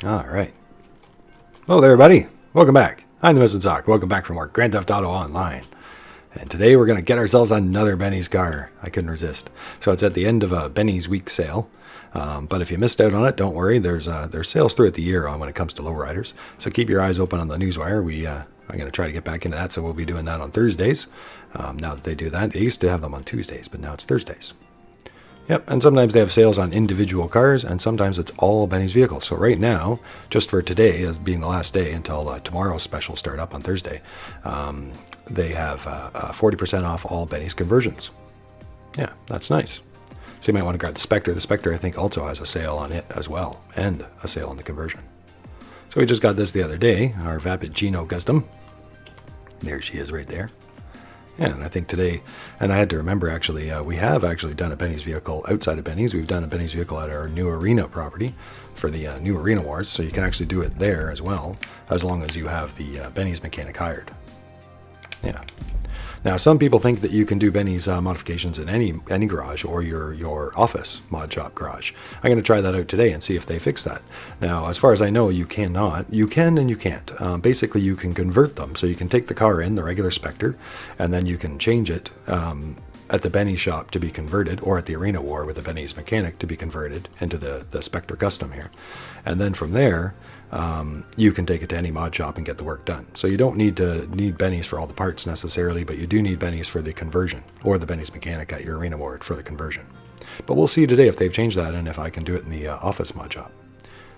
All right. Hello there, everybody. Welcome back. I'm the Missing Sock. Welcome back for more Grand Theft Auto Online. And today we're going to get ourselves another Benny's car. I couldn't resist. So it's at the end of a Benny's week sale. But if you missed out on it, don't worry. There's sales throughout the year on when it comes to lowriders. So keep your eyes open on the newswire. I'm going to try to get back into that, so we'll be doing that on Thursdays. Now that they do that, they used to have them on Tuesdays, but now it's Thursdays. Yep, and sometimes they have sales on individual cars, and sometimes it's all Benny's vehicles. So right now, just for today, as being the last day until tomorrow's special start up on Thursday, they have 40% off all Benny's conversions. Yeah, that's nice. So you might want to grab the Spectre. The Spectre, I think, also has a sale on it as well, and a sale on the conversion. So we just got this the other day, our Vapid Chino custom. There she is right there. Yeah, and I think today, and I had to remember actually, we have actually done a Benny's vehicle outside of Benny's. We've done a Benny's vehicle at our new arena property for the new Arena Wars, so you can actually do it there as well, as long as you have the Benny's mechanic hired. Yeah. Now, some people think that you can do Benny's modifications in any garage or your office mod shop garage. I'm going to try that out today and see if they fix that. Now, as far as I know, you cannot. You can and you can't. Basically, you can convert them. So you can take the car in, the regular Spectre, and then you can change it at the Benny shop to be converted, or at the Arena War with the Benny's mechanic to be converted into the Spectre custom here. And then from there, you can take it to any mod shop and get the work done. So you don't need Benny's for all the parts necessarily, but you do need Benny's for the conversion, or the Benny's mechanic at your Arena Ward for the conversion. But we'll see today if they've changed that and if I can do it in the office mod shop.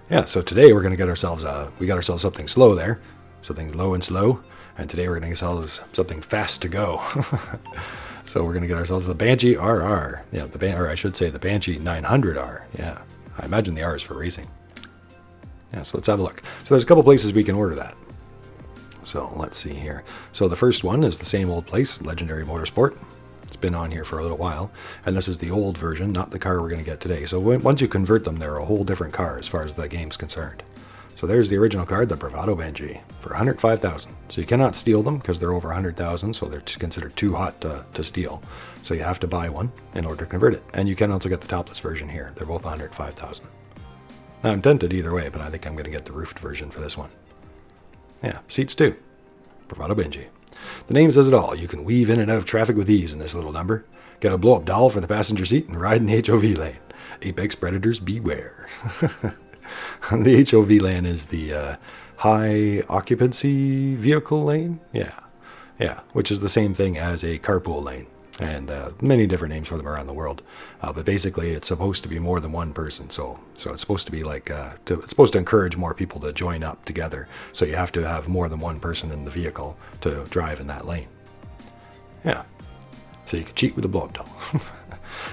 Yeah, so today we're going to get ourselves, we got ourselves something slow there, something low and slow, and today we're going to get ourselves something fast to go. So we're going to get ourselves the Banshee RR, yeah, or I should say the Banshee 900R. Yeah, I imagine the R is for racing. Yeah, so let's have a look. So there's a couple places we can order that. So let's see here. So the first one is the same old place, Legendary Motorsport. It's been on here for a little while. And this is the old version, not the car we're going to get today. So once you convert them, they're a whole different car as far as the game's concerned. So there's the original card, the Bravado Banshee, for $105,000. So you cannot steal them because they're over $100,000, so they're considered too hot to steal. So you have to buy one in order to convert it. And you can also get the topless version here. They're both $105,000. Now, I'm tempted either way, but I think I'm going to get the roofed version for this one. Yeah, seats too. Bravado Banshee. The name says it all. You can weave in and out of traffic with ease in this little number. Get a blow-up doll for the passenger seat and ride in the HOV lane. Apex predators beware. The HOV lane is the high occupancy vehicle lane. Yeah, which is the same thing as a carpool lane. And many different names for them around the world. But basically, it's supposed to be more than one person. So it's supposed to be like, it's supposed to encourage more people to join up together. So you have to have more than one person in the vehicle to drive in that lane. Yeah. So you can cheat with the blow-up doll.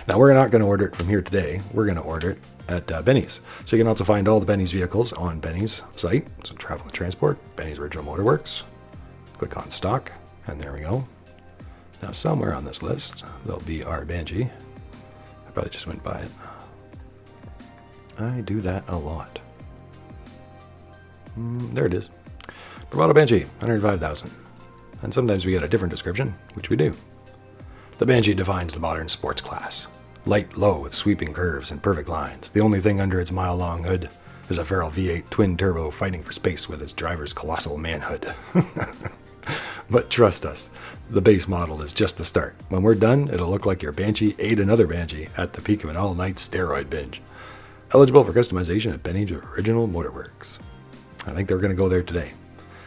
Now, we're not going to order it from here today. We're going to order it at Benny's. So you can also find all the Benny's vehicles on Benny's site. So Travel and Transport, Benny's Original Motorworks. Click on Stock, and there we go. Now, somewhere on this list, there'll be our Banshee. I probably just went by it. I do that a lot. There it is. Bravado Banshee, $105,000. And sometimes we get a different description, which we do. The Banshee defines the modern sports class. Light, low, with sweeping curves and perfect lines. The only thing under its mile-long hood is a feral V8 twin-turbo fighting for space with its driver's colossal manhood. But trust us, the base model is just the start. When we're done, it'll look like your Banshee ate another Banshee at the peak of an all-night steroid binge. Eligible for customization at Benny's Original Motorworks. I think they're going to go there today.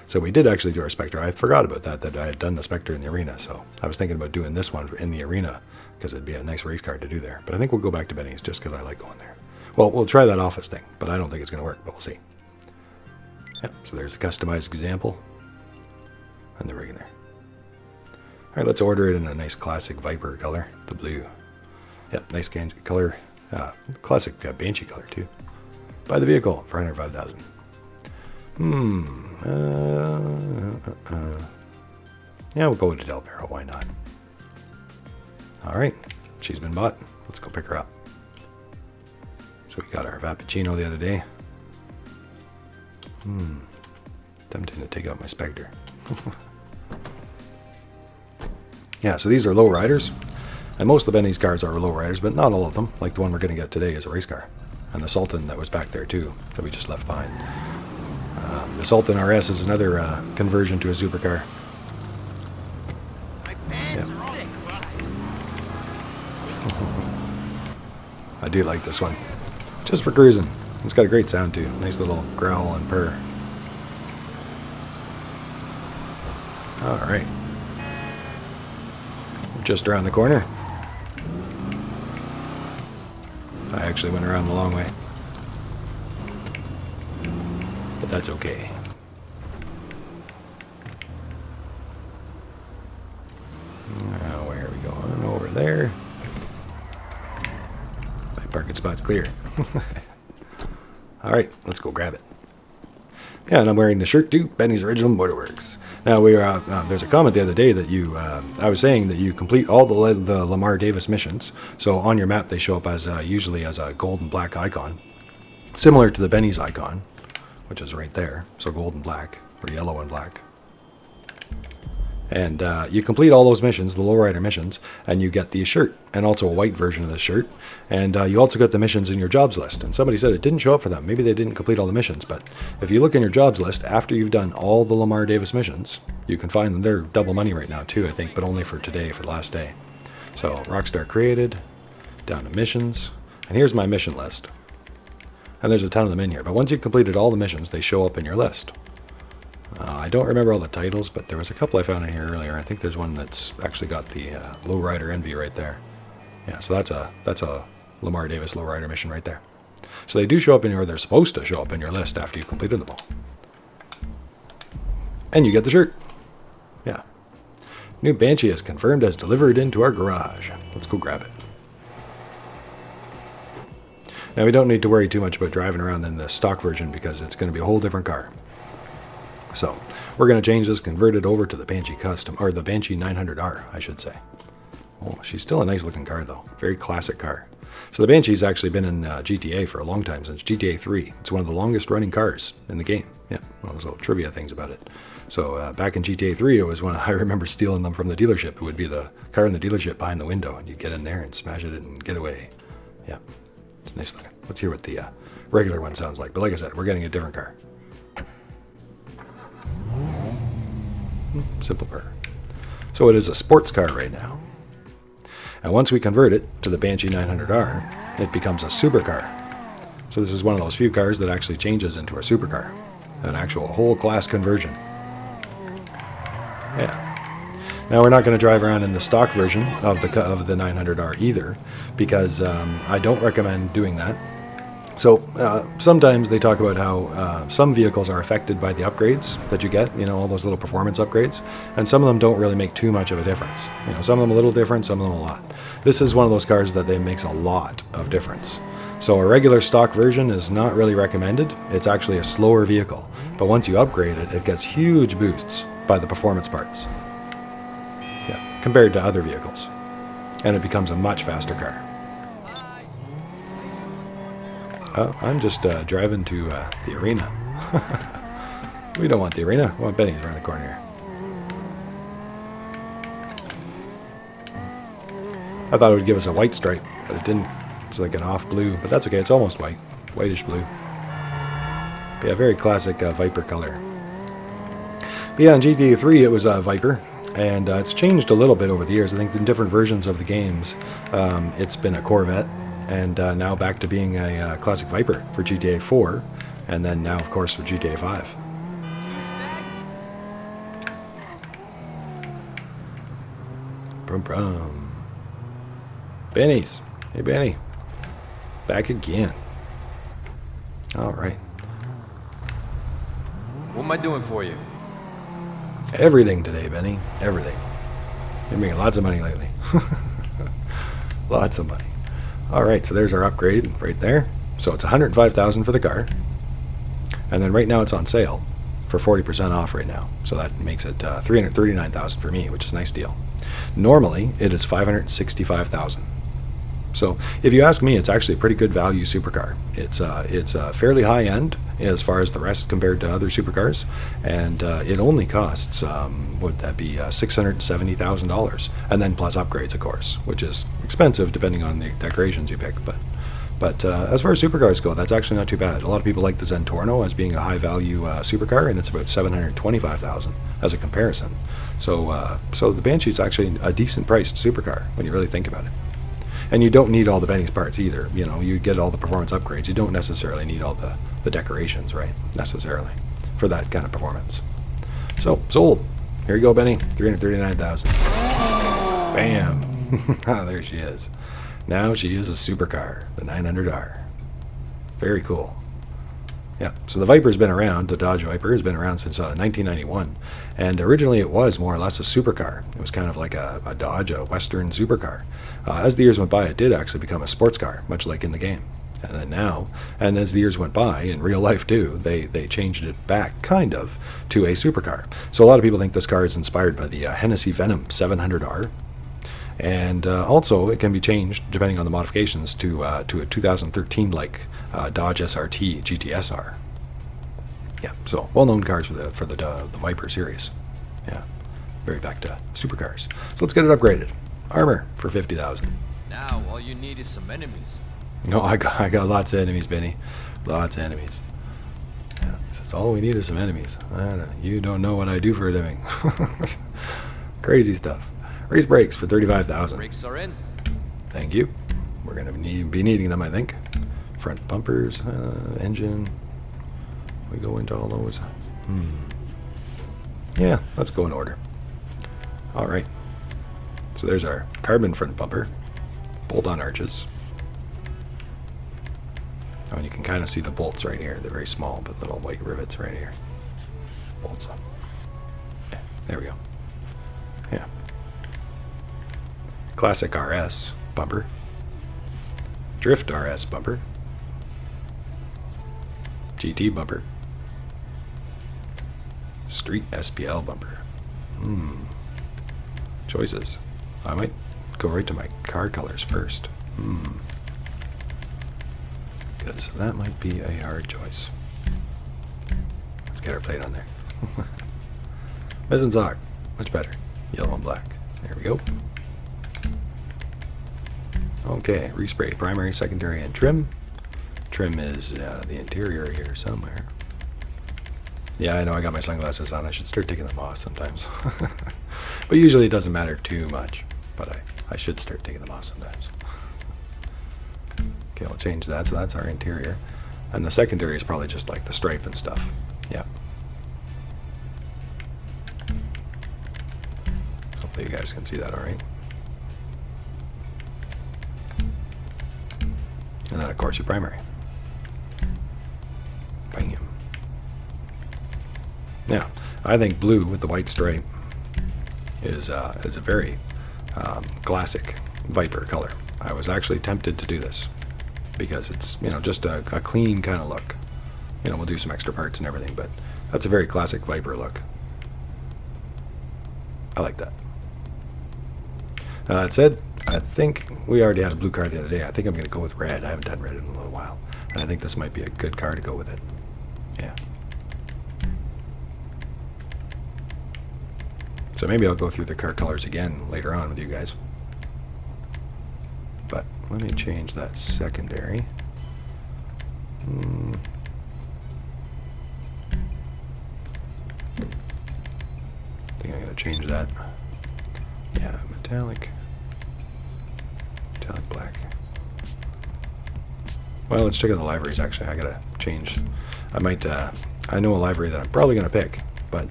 So we did actually do our Spectre. I forgot about that I had done the Spectre in the arena. So I was thinking about doing this one in the arena because it'd be a nice race car to do there. But I think we'll go back to Benny's just because I like going there. Well, we'll try that office thing, but I don't think it's going to work, but we'll see. Yep, so there's the customized example. And the regular. All right, let's order it in a nice classic Viper color, the blue. Yeah, nice color, classic Banshee color too. Buy the vehicle for $105,000. Yeah, we'll go with the Del Perro. Why not? All right, she's been bought. Let's go pick her up. So we got our Vapid Chino the other day. Tempting to take out my Spectre. Yeah, so these are lowriders, and most of the Benny's cars are lowriders, but not all of them. Like the one we're going to get today is a race car. and the Sultan that was back there too, that we just left behind. The Sultan RS is another conversion to a supercar. Yeah. I do like this one, just for cruising. It's got a great sound too. Nice little growl and purr. Alright. Just around the corner. I actually went around the long way. But that's okay. Now, where are we going? Over there. My parking spot's clear. Alright, let's go grab it. Yeah, and I'm wearing the shirt too, Benny's Original Motorworks. Now, there's a comment the other day that I was saying that you complete all the Lamar Davis missions. So on your map, they show up as usually as a gold and black icon, similar to the Benny's icon, which is right there. So gold and black, or yellow and black. And you complete all those missions, the Lowrider missions, and you get the shirt, and also a white version of the shirt. And you also get the missions in your jobs list. And somebody said it didn't show up for them. Maybe they didn't complete all the missions. But if you look in your jobs list, after you've done all the Lamar Davis missions, you can find them. They're double money right now too, I think, but only for today, for the last day. So Rockstar created, down to missions. And here's my mission list. And there's a ton of them in here. But once you've completed all the missions, they show up in your list. I don't remember all the titles, but there was a couple I found in here earlier. I think there's one that's actually got the Lowrider Envy right there. Yeah, so that's a Lamar Davis Lowrider mission right there. So they do show up in your, they're supposed to show up in your list after you've completed them all. And you get the shirt. Yeah. New Banshee is confirmed as delivered into our garage. Let's go grab it. Now we don't need to worry too much about driving around in the stock version because it's going to be a whole different car. So we're going to change this, convert it over to the Banshee Custom, or the Banshee 900R, I should say. Oh, she's still a nice looking car though. Very classic car. So the Banshee's actually been in GTA for a long time, since GTA 3. It's one of the longest running cars in the game. Yeah, one of those little trivia things about it. So back in GTA 3, it was when I remember stealing them from the dealership. It would be the car in the dealership behind the window, and you'd get in there and smash it and get away. Yeah, it's nice looking. Let's hear what the regular one sounds like. But like I said, we're getting a different car. Simple purr. So it is a sports car right now. And once we convert it to the Banshee 900R, it becomes a supercar. So this is one of those few cars that actually changes into a supercar. An actual whole class conversion. Yeah. Now we're not going to drive around in the stock version of the 900R either, because I don't recommend doing that. So sometimes they talk about how some vehicles are affected by the upgrades that you get, you know, all those little performance upgrades, and some of them don't really make too much of a difference. You know, some of them a little different, some of them a lot. This is one of those cars that makes a lot of difference. So a regular stock version is not really recommended. It's actually a slower vehicle, but once you upgrade it, it gets huge boosts by the performance parts. Yeah, compared to other vehicles, and it becomes a much faster car. I'm just driving to the arena. We don't want the arena. We want Benny's around the corner here. I thought it would give us a white stripe, but it didn't. It's like an off blue, but that's okay. It's almost white. Whitish blue. But yeah, very classic Viper color. But yeah, in GTA 3 it was Viper, and it's changed a little bit over the years. I think in different versions of the games, it's been a Corvette. And now back to being a classic Viper for GTA 4, and then now, of course, for GTA 5. Brum brum. Benny's. Hey, Benny. Back again. All right. What am I doing for you? Everything today, Benny. Everything. You're making lots of money lately. Lots of money. Alright, so there's our upgrade right there. So it's $105,000 for the car. And then right now it's on sale for 40% off right now. So that makes it $339,000 for me, which is a nice deal. Normally, it is $565,000. So if you ask me, it's actually a pretty good value supercar. It's fairly high end as far as the rest compared to other supercars, and it only costs would that be $670,000, and then plus upgrades, of course, which is expensive depending on the decorations you pick. But But as far as supercars go, that's actually not too bad. A lot of people like the Zentorno as being a high-value supercar, and it's about $725,000 as a comparison. So, so the Banshee is actually a decent-priced supercar when you really think about it. And you don't need all the Benny's parts either. You know, you get all the performance upgrades. You don't necessarily need all the decorations, right? Necessarily for that kind of performance. So sold. Here you go, Benny. $339,000. Bam. There she is. Now she is a supercar, the 900R. Very cool. Yeah, so the Viper's been around. The Dodge Viper has been around since 1991. And originally it was more or less a supercar. It was kind of like a Dodge, a Western supercar. As the years went by, it did actually become a sports car, much like in the game. And then now, and as the years went by, in real life too, they changed it back, kind of, to a supercar. So a lot of people think this car is inspired by the Hennessy Venom 700R. And also, it can be changed, depending on the modifications, to a 2013-like Dodge SRT GTSR. Yeah, so well-known cars for the Viper series. Yeah, very back to supercars. So let's get it upgraded. Armor for $50,000. Now all you need is some enemies. No, I got lots of enemies, Benny. Lots of enemies. Yeah, that's all we need is some enemies. You don't know what I do for a living. Crazy stuff. Race brakes for $35,000. Brakes are in. Thank you. We're going to be needing them, I think. Front bumpers, engine. We go into all those. Yeah, let's go in order. All right. So there's our carbon front bumper. Bolt-on arches. Oh, and you can kind of see the bolts right here. They're very small, but little white rivets right here. Bolts up. Yeah, there we go. Yeah. Classic RS bumper. Drift RS bumper. GT bumper. Street SPL bumper. Choices. I might go right to my car colors first. Because that might be a hard choice. Let's get our plate on there. Mizzen sock. Much better. Yellow and black. There we go. Okay, respray, primary, secondary, and trim. Trim is the interior here somewhere. Yeah, I know I got my sunglasses on. I should start taking them off sometimes. But usually it doesn't matter too much. But I should start taking them off sometimes. Okay, we'll change that. So that's our interior. And the secondary is probably just like the stripe and stuff. Yeah. Hopefully you guys can see that all right. And then, of course, your primary. Bam. Now, I think blue with the white stripe is a very classic Viper color. I was actually tempted to do this because it's, you know, just a clean kind of look. You know, we'll do some extra parts and everything, but that's a very classic Viper look. I like that. That said, I think we already had a blue car the other day. I think I'm going to go with red. I haven't done red in a little while. And I think this might be a good car to go with it. Yeah. So maybe I'll go through the car colors again later on with you guys. But let me change that secondary. I think I'm going to change that. Yeah, metallic black. Well, let's check out the liveries actually. I gotta change. I might, I know a livery that I'm probably gonna pick, but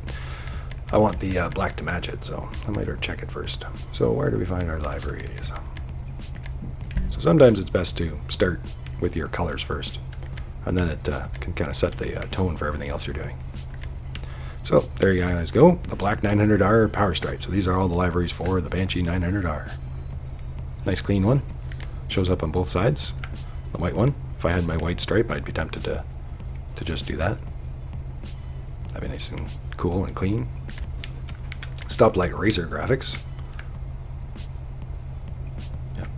I want the black to match it, so I might check it first. So where do we find our liveries? So sometimes it's best to start with your colors first, and then it can kind of set the tone for everything else you're doing. So there you guys go, the black 900R power stripe. So these are all the liveries for the Banshee 900R. Nice clean one. Shows up on both sides. The white one. If I had my white stripe, I'd be tempted to just do that. That'd be nice and cool and clean. Stoplight racer graphics. Yep.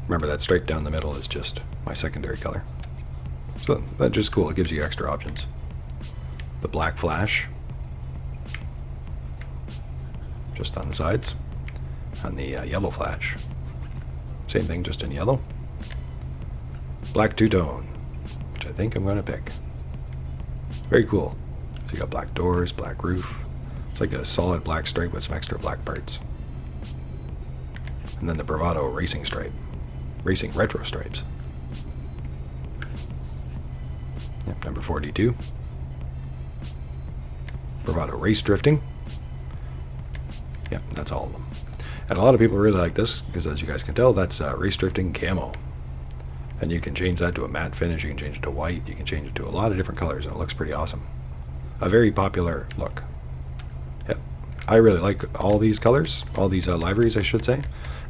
Remember that stripe down the middle is just my secondary color. So that's just cool. It gives you extra options. The black flash. Just on the sides. And the yellow flash. Same thing, just in yellow. black two-tone, which I think I'm going to pick. Very cool. So you got black doors, black roof. It's like a solid black stripe with some extra black parts. And then the Bravado racing stripe. Racing retro stripes. Yep, number 42. Bravado race drifting. Yep, that's all of them. And a lot of people really like this because, as you guys can tell, that's race drifting camo. And you can change that to a matte finish, you can change it to white, you can change it to a lot of different colors, and it looks pretty awesome. A very popular look. Yep. I really like all these colors, all these liveries, I should say,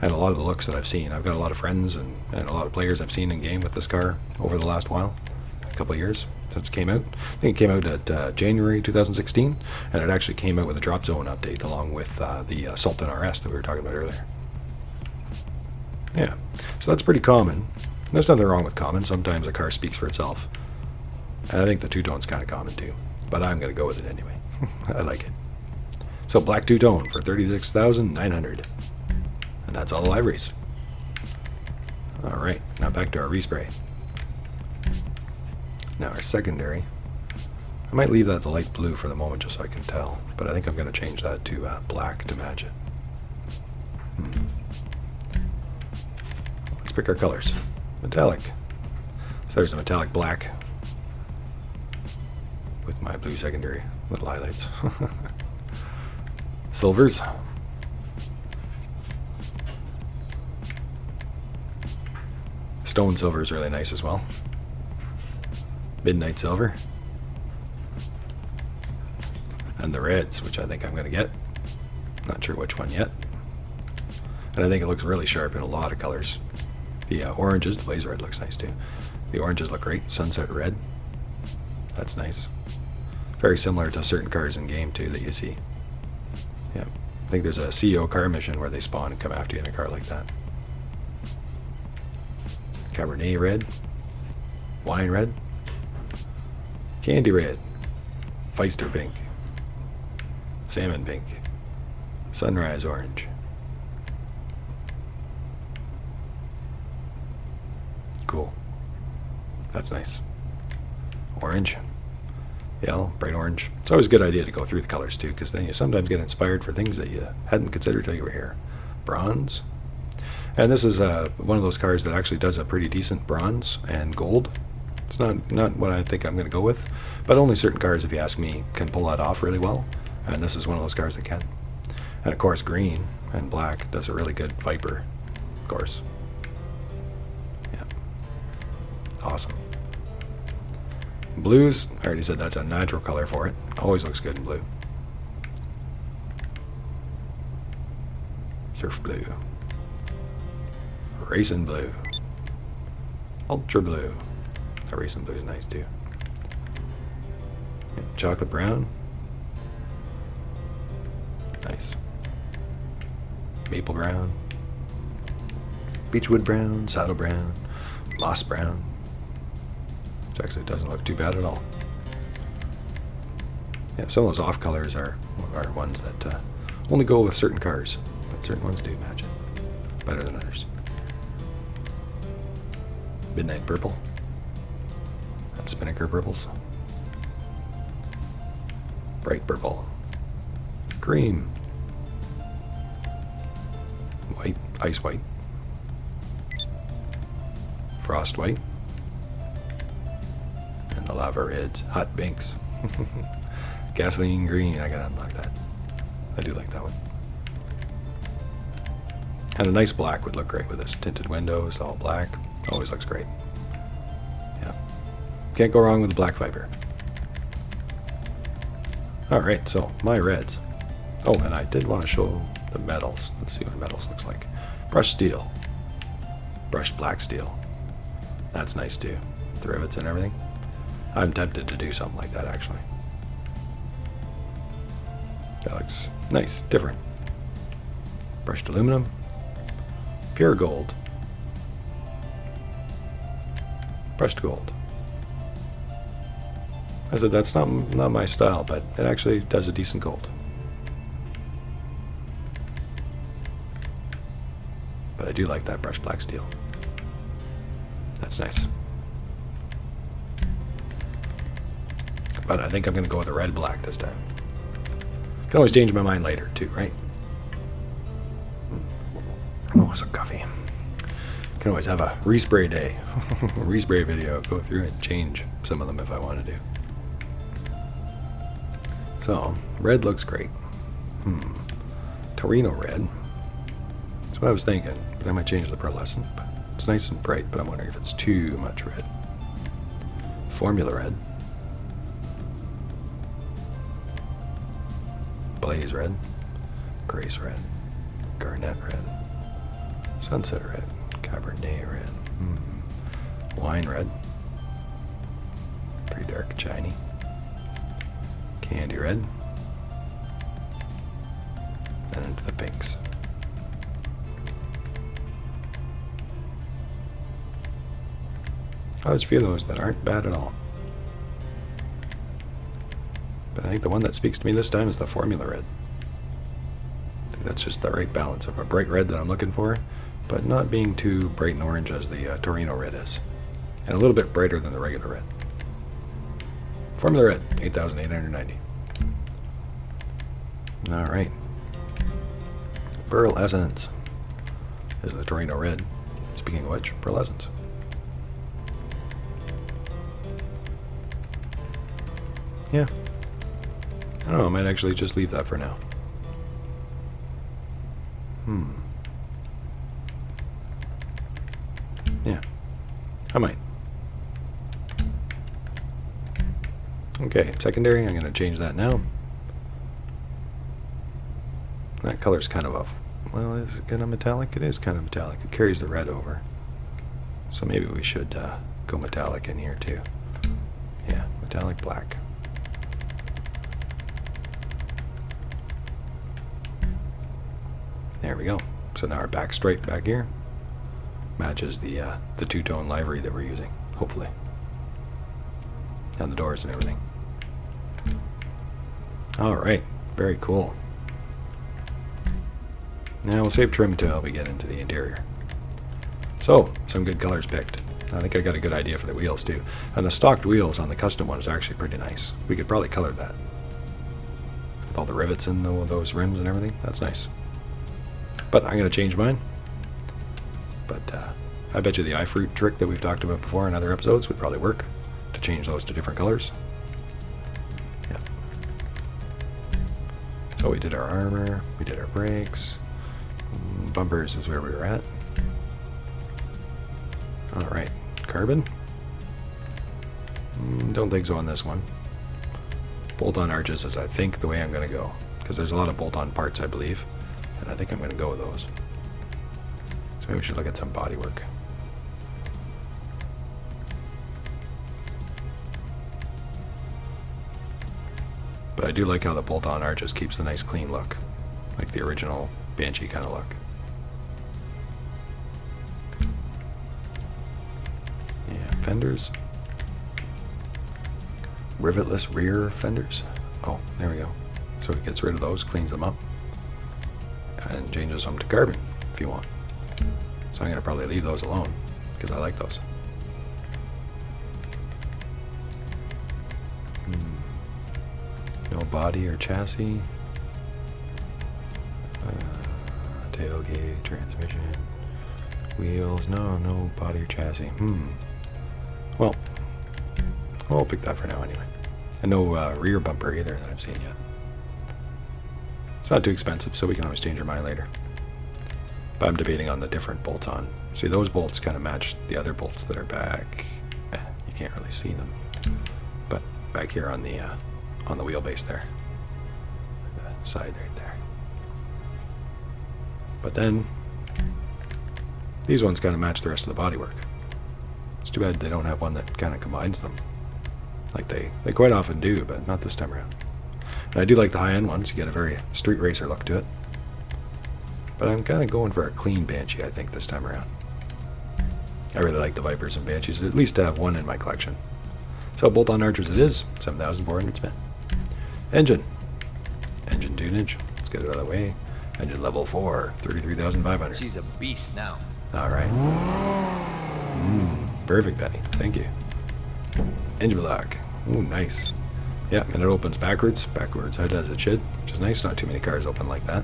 and a lot of the looks that I've seen. I've got a lot of friends and a lot of players I've seen in game with this car over the last while, a couple of years since it came out. I think it came out at January 2016, and it actually came out with a drop zone update along with the Sultan RS that we were talking about earlier. Yeah, so that's pretty common. There's nothing wrong with common. Sometimes a car speaks for itself. And I think the two-tone's kind of common too. But I'm going to go with it anyway. I like it. So black two-tone for $36,900. And that's all the liveries. Alright, now back to our respray. Now our secondary. I might leave that the light blue for the moment just so I can tell. But I think I'm going to change that to black to match it. Let's pick our colors. Metallic. So there's a metallic black with my blue secondary, little highlights. Silvers. Stone silver is really nice as well. Midnight silver. And the reds, which I think I'm going to get. Not sure which one yet. And I think it looks really sharp in a lot of colors. The oranges, the blaze red looks nice too. The oranges look great. Sunset red. That's nice. Very similar to certain cars in game too that you see. Yeah. I think there's a CEO car mission where they spawn and come after you in a car like that. Cabernet red. Wine red. Candy red. Feister pink. Salmon pink. Sunrise orange. Cool. That's nice. Orange. Yellow, bright orange. It's always a good idea to go through the colors too, because then you sometimes get inspired for things that you hadn't considered till you were here. Bronze. And this is one of those cars that actually does a pretty decent bronze and gold. It's not what I think I'm going to go with, but only certain cars, if you ask me, can pull that off really well. And this is one of those cars that can. And of course, green and black does a really good Viper, of course. Awesome. Blues, I already said that's a natural color for it. Always looks good in blue. Surf blue. Racing blue. Ultra blue. The racing blue is nice too. Yeah, chocolate brown. Nice. Maple brown. Beechwood brown. Saddle brown. Moss brown. Which actually doesn't look too bad at all. Yeah, some of those off colors are ones that only go with certain cars, but certain ones do match it better than others. Midnight purple. And spinnaker purples. Bright purple. Cream. White, ice white. Frost white. And the lava reds, hot pinks. Gasoline green, I gotta unlock that. I do like that one. And a nice black would look great with this. Tinted windows, all black. Always looks great. Yeah. Can't go wrong with the black Viper. Alright, so my reds. Oh, and I did want to show the metals. Let's see what metals looks like. Brushed steel. Brushed black steel. That's nice too. The rivets and everything. I'm tempted to do something like that actually. That looks nice, different. Brushed aluminum. Pure gold. Brushed gold. I said that's not my style, but it actually does a decent gold. But I do like that brushed black steel. That's nice. But I think I'm going to go with a red black this time. Can always change my mind later too, right? Oh, some coffee. Can always have a respray day. A respray video. Go through and change some of them if I want to do. So, red looks great. Torino red. That's what I was thinking. But I might change the pearlescent. But it's nice and bright, but I'm wondering if it's too much red. Formula red. Blaze red. Grace red. Garnet red. Sunset red. Cabernet red. Wine red. Pretty dark and shiny. Candy red. And into the pinks. There's a few of those that aren't bad at all. But I think the one that speaks to me this time is the Formula Red. I think that's just the right balance of a bright red that I'm looking for, but not being too bright and orange as the Torino Red is. And a little bit brighter than the regular red. Formula Red, 8,890. Alright. Pearl Essence is the Torino Red. Speaking of which, Pearl Essence. Yeah. I don't know, I might actually just leave that for now. Yeah. I might. Okay, secondary, I'm going to change that now. That color's kind of off. Well, is it kind of metallic? It is kind of metallic. It carries the red over. So maybe we should go metallic in here too. Yeah, metallic black. There we go. So now our back stripe back here matches the two-tone livery that we're using, hopefully. And the doors and everything. Alright, very cool. Now we'll save trim till we get into the interior. So, some good colors picked. I think I got a good idea for the wheels too. And the stocked wheels on the custom ones are actually pretty nice. We could probably color that. With all the rivets in those rims and everything. That's nice. But I'm going to change mine. But I bet you the iFruit trick that we've talked about before in other episodes would probably work. To change those to different colors. Yeah. So we did our armor. We did our brakes. Bumpers is where we were at. Alright. Carbon. Don't think so on this one. Bolt-on arches is, I think, the way I'm going to go. Because there's a lot of bolt-on parts, I believe. And I think I'm going to go with those. So maybe we should look at some body work. But I do like how the bolt-on arches keeps the nice clean look. Like the original Banshee kind of look. Yeah, fenders. Rivetless rear fenders. Oh, there we go. So it gets rid of those, cleans them up. And changes them to carbon, if you want. So I'm going to probably leave those alone, because I like those. No body or chassis. Tailgate, transmission, wheels. No body or chassis. Well, we'll pick that for now anyway. And no rear bumper either that I've seen yet. It's not too expensive, so we can always change our mind later. But I'm debating on the different bolts on. See, those bolts kind of match the other bolts that are back. You can't really see them, but back here on the wheelbase there, the side right there. But then these ones kind of match the rest of the bodywork. It's too bad they don't have one that kind of combines them, like they quite often do, but not this time around. And I do like the high-end ones. You get a very street racer look to it. But I'm kind of going for a clean Banshee, I think, this time around. I really like the Vipers and Banshees, at least to have one in my collection. So bolt-on archers it is, 7,400 spent. Engine tunage, let's get it out of the way. Engine level 4, 33,500. She's a beast now. Alright. Perfect, Benny. Thank you. Engine block. Ooh, nice. Yeah, and it opens backwards. Backwards hood as it should, which is nice. Not too many cars open like that.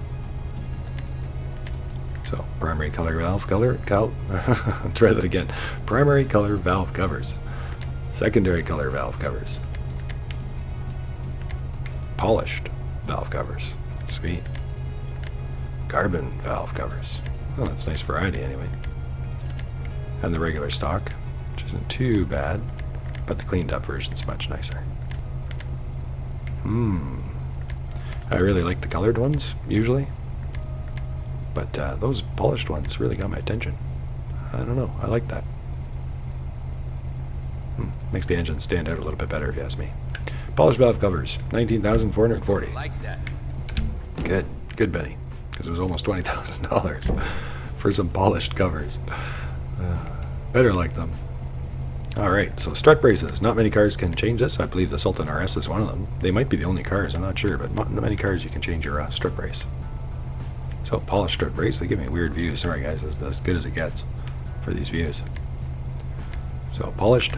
So, primary color valve try that again. Primary color valve covers. Secondary color valve covers. Polished valve covers. Sweet. Carbon valve covers. Oh, that's nice variety anyway. And the regular stock, which isn't too bad, but the cleaned up version's much nicer. I really like the colored ones, usually. But those polished ones really got my attention. I don't know, I like that. Makes the engine stand out a little bit better if you ask me. Polished valve covers, $19,440. Like that. Good, good Benny. Because it was almost $20,000 for some polished covers. Better like them. Alright, so strut braces. Not many cars can change this. I believe the Sultan RS is one of them. They might be the only cars, I'm not sure, but not many cars you can change your strut brace. So, polished strut brace, they give me weird views. Sorry guys, that's as good as it gets for these views. So, polished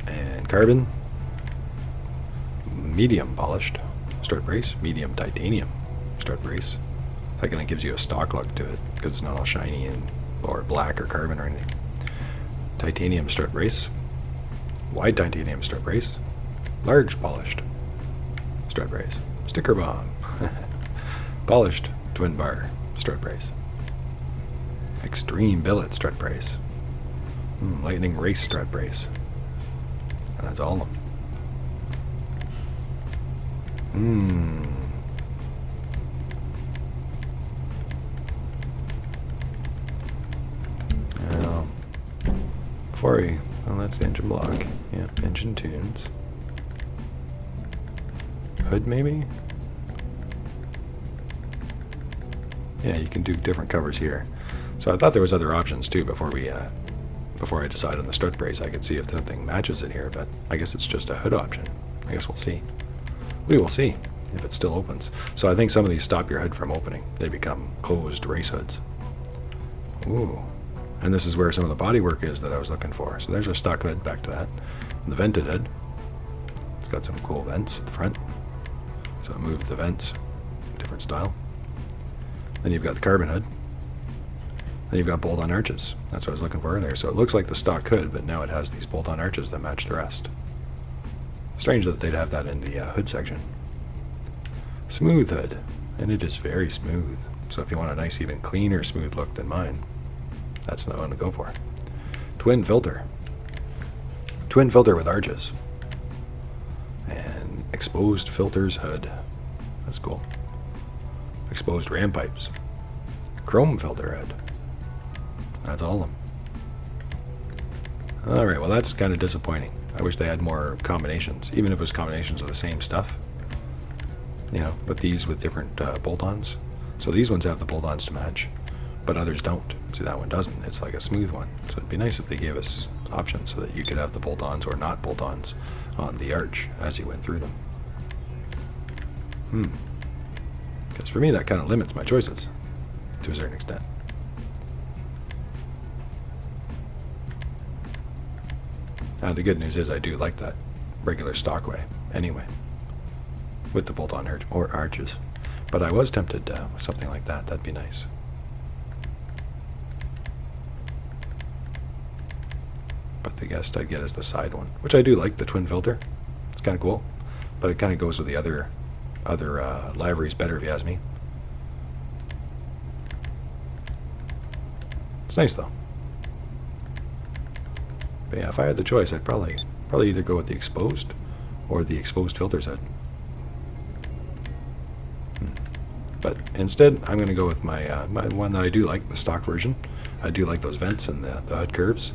and carbon. Medium polished strut brace. Medium titanium strut brace. That kind of gives you a stock look to it, because it's not all shiny and or black or carbon or anything. Titanium strut brace. Wide titanium strut brace. Large polished strut brace. Sticker bomb. Polished twin bar strut brace. Extreme billet strut brace. Lightning race strut brace. And that's all of them. Well, that's the engine block. Yeah, engine tunes. Hood, maybe? Yeah, you can do different covers here. So I thought there was other options too before I decide on the strut brace. I could see if something matches it here, but I guess it's just a hood option. I guess we'll see. We will see if it still opens. So I think some of these stop your hood from opening. They become closed race hoods. Ooh. And this is where some of the bodywork is that I was looking for. So there's our stock hood, back to that. And the vented hood. It's got some cool vents at the front. So I moved the vents, different style. Then you've got the carbon hood. Then you've got bolt-on arches. That's what I was looking for earlier. So it looks like the stock hood, but now it has these bolt-on arches that match the rest. Strange that they'd have that in the hood section. Smooth hood. And it is very smooth. So if you want a nice, even cleaner, smooth look than mine, that's the one to go for. Twin filter. Twin filter with arches. And exposed filters hood. That's cool. Exposed ram pipes. Chrome filter hood. That's all of them. Alright, well that's kind of disappointing. I wish they had more combinations, even if it was combinations of the same stuff. You know, but these with different bolt-ons. So these ones have the bolt-ons to match, but others don't. See, that one doesn't. It's like a smooth one. So it'd be nice if they gave us options so that you could have the bolt-ons or not bolt-ons on the arch as you went through them. Because for me, that kind of limits my choices to a certain extent. The good news is I do like that regular stock way anyway, with the bolt-on or arches. But I was tempted with something like that. That'd be nice. But the guest I'd get is the side one, which I do like, the twin filter. It's kind of cool, but it kind of goes with the other liveries better if you ask me. It's nice though. But yeah, if I had the choice, I'd probably either go with the exposed or the exposed filters head. But instead, I'm going to go with my my one that I do like, the stock version. I do like those vents and the hood curves,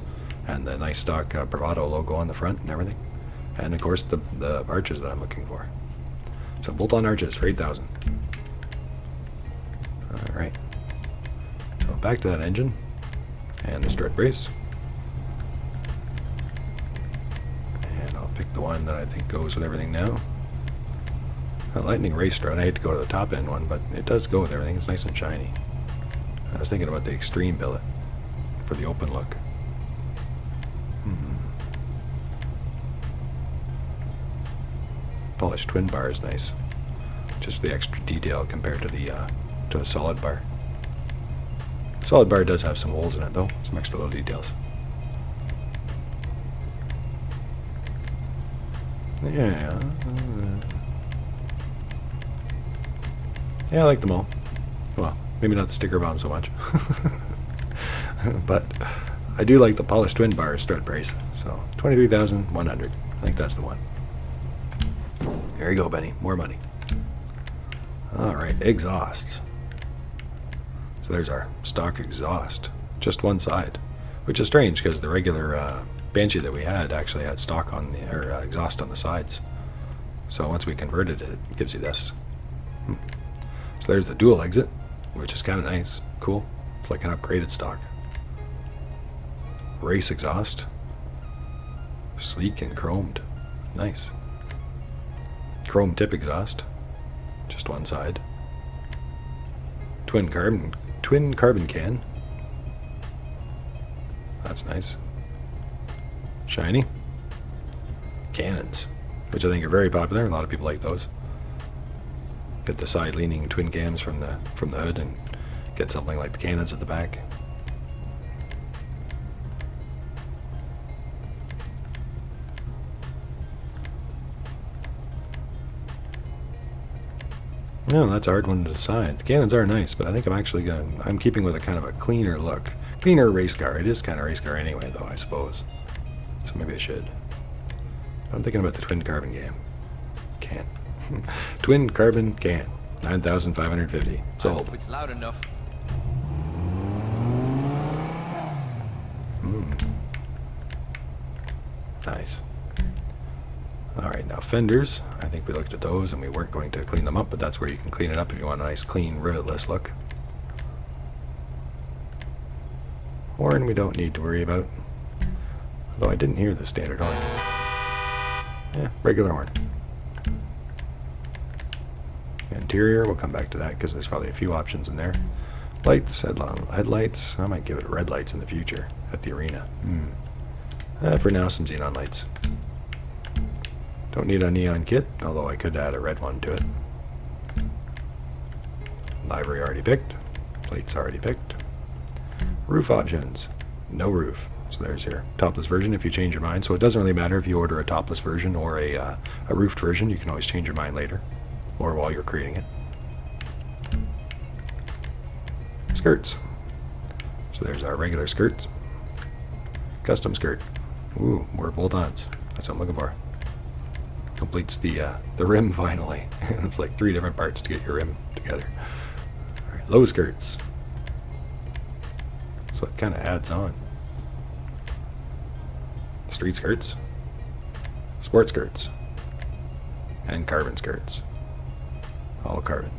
and the nice stock Bravado logo on the front and everything. And of course the arches that I'm looking for. So bolt-on arches for $8,000. Alright. So back to that engine. And the strut brace. And I'll pick the one that I think goes with everything now. A lightning race strut. I hate to go to the top end one, but it does go with everything. It's nice and shiny. I was thinking about the extreme billet for the open look. polished twin bar is nice. Just the extra detail compared to the solid bar. The solid bar does have some holes in it though, some extra little details. Yeah. Yeah, I like them all. Well, maybe not the sticker bomb so much. But I do like the polished twin bar strut brace. So 23,100. I think that's the one. There you go, Benny. More money. Alright, exhausts. So there's our stock exhaust. Just one side. Which is strange because the regular Banshee that we had actually had stock on the exhaust on the sides. So once we converted it, it gives you this. So there's the dual exit, which is kind of nice. Cool. It's like an upgraded stock. Race exhaust. Sleek and chromed. Nice. Chrome tip exhaust. Just one side. Twin carbon can. That's nice. Shiny. Cannons, which I think are very popular. A lot of people like those. Get the side leaning twin cams from the hood and get something like the cannons at the back. No, that's a hard one to decide. The cannons are nice, but I think I'm keeping with a kind of a cleaner look. Cleaner race car. It is kind of race car anyway, though, I suppose. So maybe I should. I'm thinking about the twin carbon can. Twin carbon can. 9,550. Sold. It's loud enough. Nice. Alright, now fenders. I think we looked at those and we weren't going to clean them up, but that's where you can clean it up if you want a nice, clean, rivetless look. Horn we don't need to worry about. Although I didn't hear the standard horn. Yeah, regular horn. Interior, we'll come back to that because there's probably a few options in there. Lights, headlights. I might give it red lights in the future at the arena. For now, some xenon lights. Don't need a neon kit, although I could add a red one to it. Livery already picked. Plates already picked. Roof options. No roof. So there's your topless version if you change your mind. So it doesn't really matter if you order a topless version or a roofed version. You can always change your mind later or while you're creating it. Skirts. So there's our regular skirts. Custom skirt. Ooh, more bolt-ons. That's what I'm looking for. Completes the rim finally. It's like 3 different parts to get your rim together. All right, low skirts. So it kind of adds on. Street skirts, sport skirts, and carbon skirts. All carbon.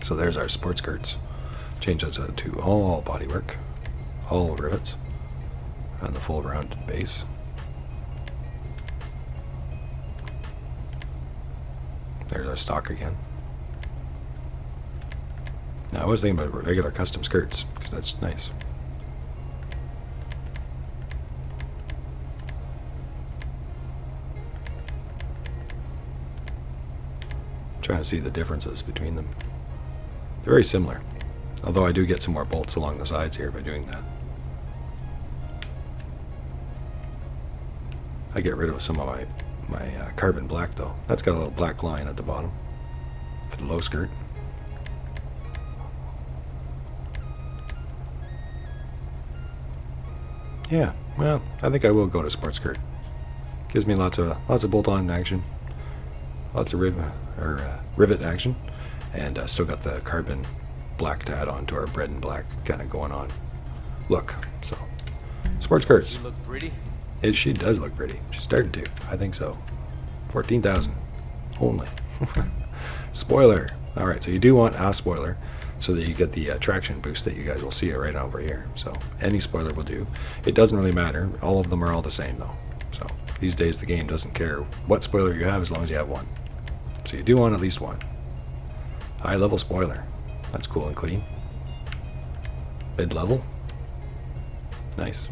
So there's our sport skirts. Change those to all bodywork, all rivets, and the full rounded base. There's our stock again. Now I was thinking about regular custom skirts because that's nice. Trying to see the differences between them. They're very similar, although I do get some more bolts along the sides here by doing that. I get rid of some of my carbon black though. That's got a little black line at the bottom for the low skirt. Yeah, well, I think I will go to sport skirt. Gives me lots of bolt-on action, lots of rivet action, and still got the carbon black to add on to our bread and black kind of going on look. So, sport skirts. You look pretty. She does look pretty. She's starting to. I think so. 14,000 only. Spoiler. All right, so you do want a spoiler so that you get the traction boost that you guys will see it right over here. So any spoiler will do. It doesn't really matter. All of them are all the same though. So these days the game doesn't care what spoiler you have as long as you have one. So you do want at least one. High level spoiler. That's cool and clean. Mid level. Nice.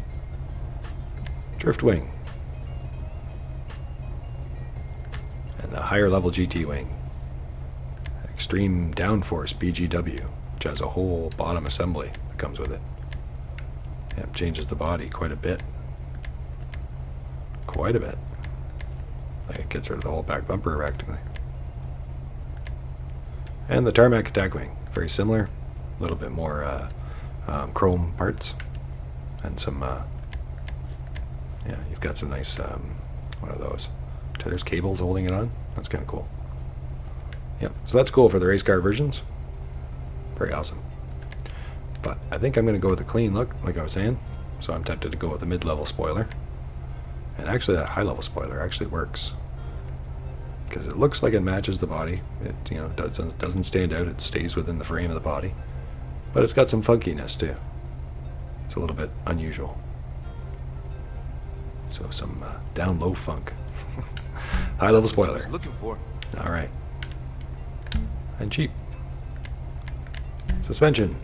Drift wing. the higher level GT wing. Extreme Downforce BGW, which has a whole bottom assembly that comes with it. Yeah, changes the body quite a bit. Quite a bit. Like it gets rid of the whole back bumper practically. And the tarmac attack wing, very similar. A little bit more chrome parts. And some, yeah, you've got some nice, what are those? So there's cables holding it on. That's kind of cool. Yeah, so that's cool for the race car versions. Very awesome. But I think I'm going to go with a clean look, like I was saying. So I'm tempted to go with a mid-level spoiler. And actually that high-level spoiler actually works. Because it looks like it matches the body. It, you know, doesn't stand out. It stays within the frame of the body. But it's got some funkiness too. It's a little bit unusual. So some down low funk. High-level spoiler. I was looking for. All right. And cheap. Suspension.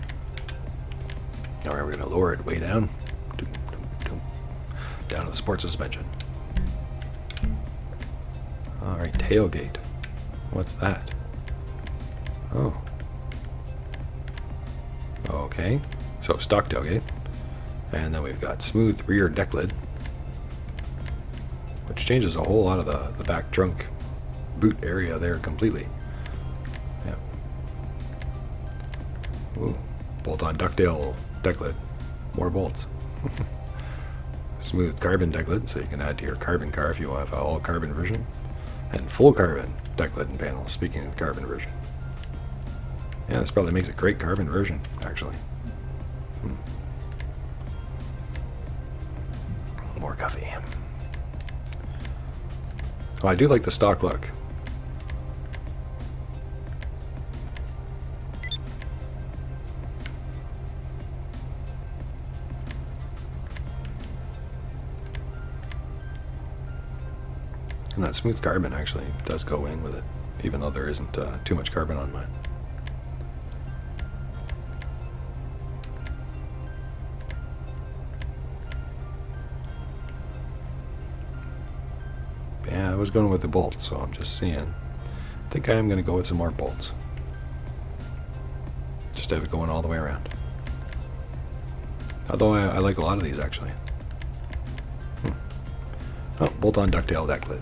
All right, we're going to lower it way down. Down to the sport suspension. All right, tailgate. What's that? Oh. Okay. So stock tailgate. And then we've got smooth rear deck lid, which changes a whole lot of the back trunk boot area there completely. Yeah. Ooh. Bolt-on ducktail deck lid. More bolts. Smooth carbon deck lid, so you can add to your carbon car if you have an all carbon version. And full carbon deck lid and panel, speaking of the carbon version. Yeah, this probably makes a great carbon version, actually. More coffee. Oh, I do like the stock look. And that smooth carbon actually does go in with it, even though there isn't too much carbon on mine. Yeah, I was going with the bolts, so I'm just seeing. I think I am going to go with some more bolts. Just have it going all the way around. Although I like a lot of these, actually. Oh, bolt-on ducktail deck lid.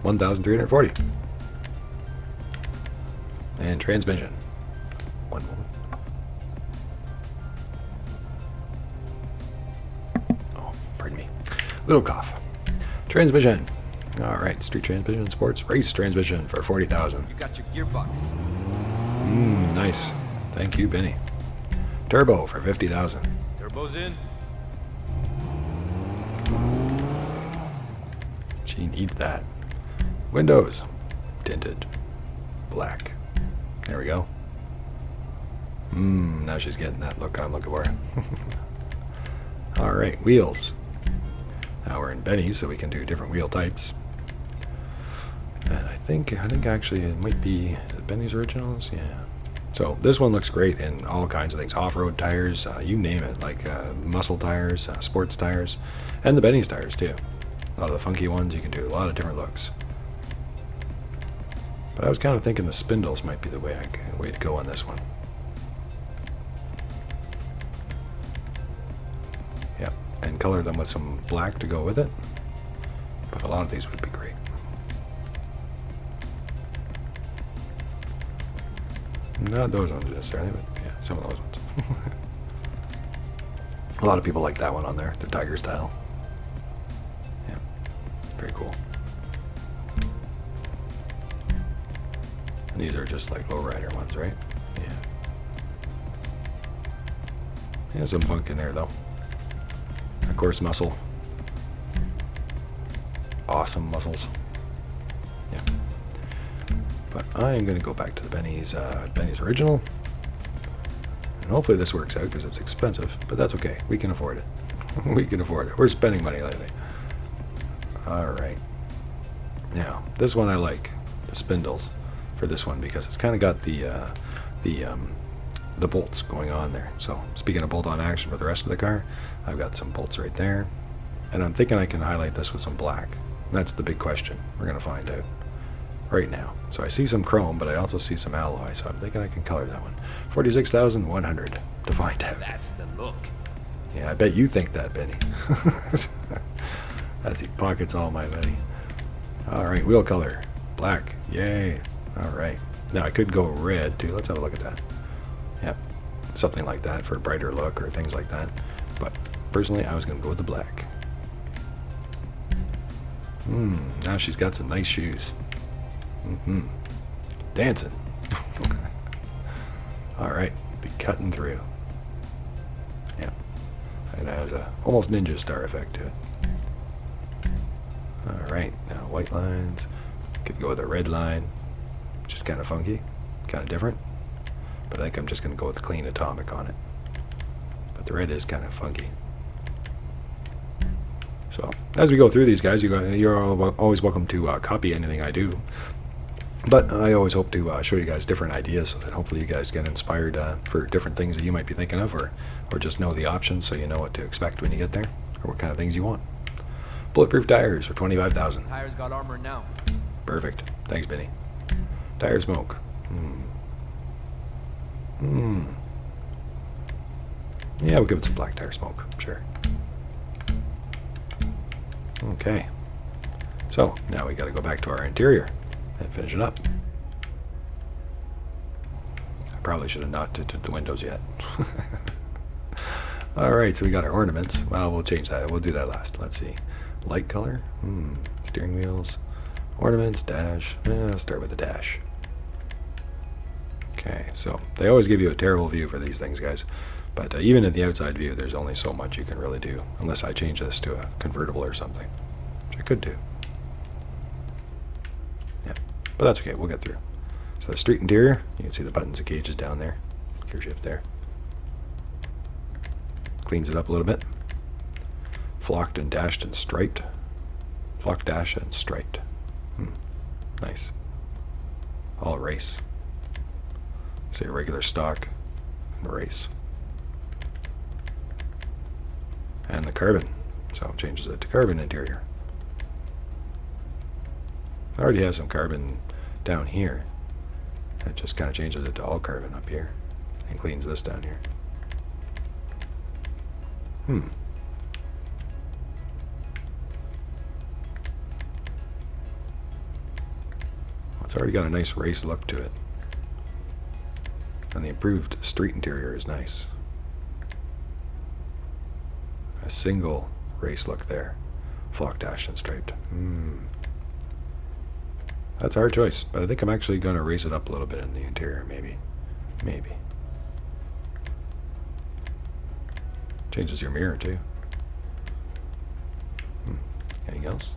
1,340. And transmission. One moment. Oh, pardon me. Little cough. Transmission. All right, street transmission, sports, race transmission for 40,000. You got your gearbox. Nice. Thank you, Benny. Turbo for 50,000. Turbo's in. She needs that. Windows, tinted, black. There we go. Now she's getting that look I'm looking for. All right, wheels. Now we're in Benny's, so we can do different wheel types. And I think actually it might be, is it Benny's Originals? Yeah. So this one looks great in all kinds of things. Off-road tires, you name it, like muscle tires, sports tires, and the Benny's tires too. A lot of the funky ones, you can do a lot of different looks. But I was kind of thinking the spindles might be the way to go on this one. Yeah, and color them with some black to go with it. But a lot of these would be great. Not those ones necessarily, but yeah, some of those ones. A lot of people like that one on there, the tiger style. Yeah, very cool. And these are just like lowrider ones, right? Yeah. Yeah, some funk in there though. Of course, muscle. Awesome muscles. Yeah. But I am going to go back to the Benny's Original. And hopefully this works out because it's expensive, but that's okay. We can afford it. We can afford it. We're spending money lately. Alright. Now, this one I like. The spindles for this one because it's kind of got the bolts going on there. So, speaking of bolt-on action for the rest of the car, I've got some bolts right there. And I'm thinking I can highlight this with some black. That's the big question. We're going to find out. right now. So I see some chrome, but I also see some alloy, so I'm thinking I can color that one. 46,100 to find out. That's the look. Yeah, I bet you think that, Benny. As he pockets all my money. Alright, wheel color. Black. Yay. Alright. Now I could go red too. Let's have a look at that. Yep. Something like that for a brighter look or things like that. But personally, I was going to go with the black. Now she's got some nice shoes. Dancing. Alright. Be cutting through. Yep. And it has a almost ninja star effect to it. Alright, now white lines. Could go with a red line, which is kind of funky, kind of different. But I think I'm just going to go with clean atomic on it. But the red is kind of funky. So, as we go through these guys, you're always welcome to copy anything I do. But I always hope to show you guys different ideas so that hopefully you guys get inspired for different things that you might be thinking of, or just know the options so you know what to expect when you get there, or what kind of things you want. Bulletproof tires for 25,000. Tires got armor now. Perfect. Thanks, Benny. Tire smoke. Yeah, we'll give it some black tire smoke. Sure. Okay. So, now we got to go back to our interior and finish it up. I probably should have not tinted the windows yet. Alright, so we got our ornaments. Well, we'll change that. We'll do that last. Let's see. Light color. Steering wheels. Ornaments. Dash. I'll start with the dash. Okay, so they always give you a terrible view for these things, guys. But even in the outside view, there's only so much you can really do. Unless I change this to a convertible or something. Which I could do. Yeah, but that's okay. We'll get through. So the street interior. You can see the buttons and gauges down there. Gear shift there. Cleans it up a little bit. Flocked and dashed and striped. Flocked, dash, and striped. Nice. All race. Say regular stock and race. And the carbon. So it changes it to carbon interior. It already has some carbon down here. It just kind of changes it to all carbon up here. And cleans this down here. It's already got a nice race look to it. And the improved street interior is nice. A single race look there. Flock, dash, and striped. That's a hard choice, but I think I'm actually going to raise it up a little bit in the interior, maybe. Maybe. Changes your mirror, too. Anything else?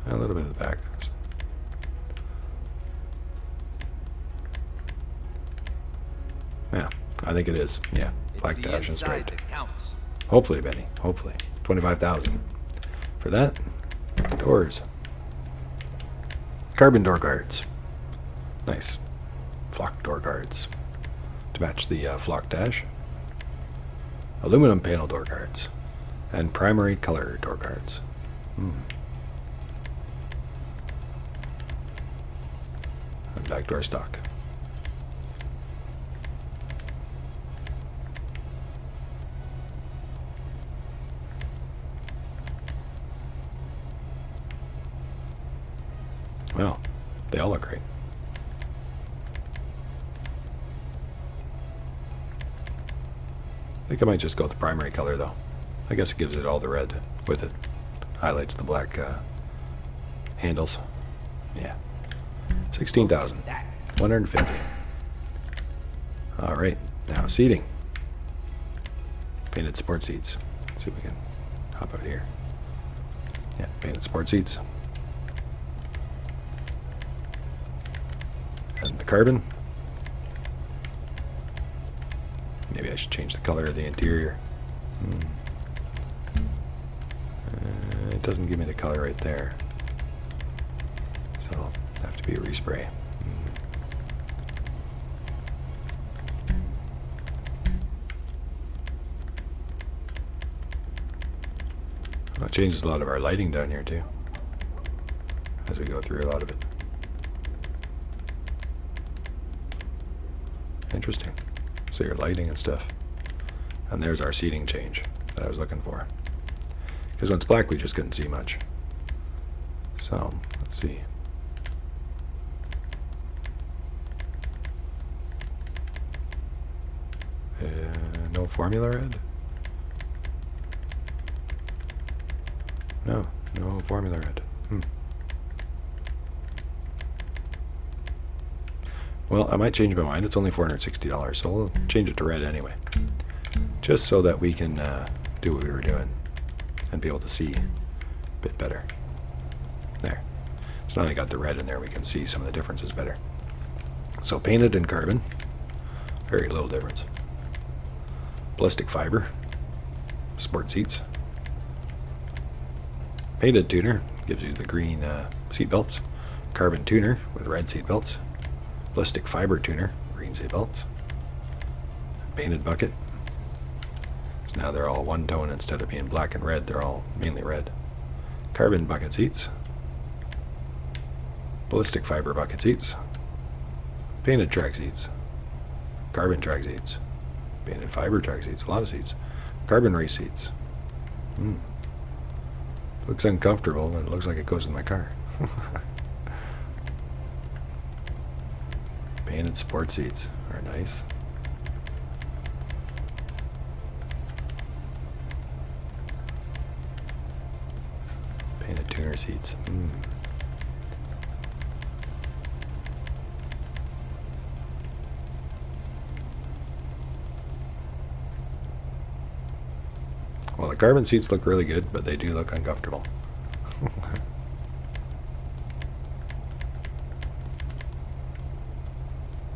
A little bit of the back. Yeah, I think it is. Yeah, black dash and striped. Hopefully, Benny. Hopefully. 25,000. For that, doors. Carbon door guards. Nice. Flock door guards. To match the flock dash. Aluminum panel door guards. And primary color door guards. And back door stock. Well, they all look great. I think I might just go with the primary color, though. I guess it gives it all the red with it. Highlights the black handles. Yeah. 16,150. All right. Now, seating. Painted sport seats. Let's see if we can hop out here. Yeah, painted sport seats. And the carbon. Maybe I should change the color of the interior. It doesn't give me the color right there. So it'll have to be a respray. Well, it changes a lot of our lighting down here too, as we go through a lot of it. Interesting. So your lighting and stuff. And there's our seating change that I was looking for. Because when it's black, we just couldn't see much. So, let's see. No formula red? No formula red. Well, I might change my mind. It's only $460, so we'll change it to red anyway. Just so that we can do what we were doing and be able to see a bit better. There. So now I got the red in there, we can see some of the differences better. So painted and carbon, very little difference. Ballistic fiber, sport seats. Painted tuner gives you the green seat belts. Carbon tuner with red seat belts. Ballistic fiber tuner, green seat belts. Painted bucket. So now they're all one tone instead of being black and red, they're all mainly red. Carbon bucket seats. Ballistic fiber bucket seats. Painted track seats. Carbon track seats. Painted fiber track seats, a lot of seats. Carbon race seats. Looks uncomfortable, but it looks like it goes in my car. Painted sport seats are nice. Painted tuner seats. Well, the carbon seats look really good, but they do look uncomfortable.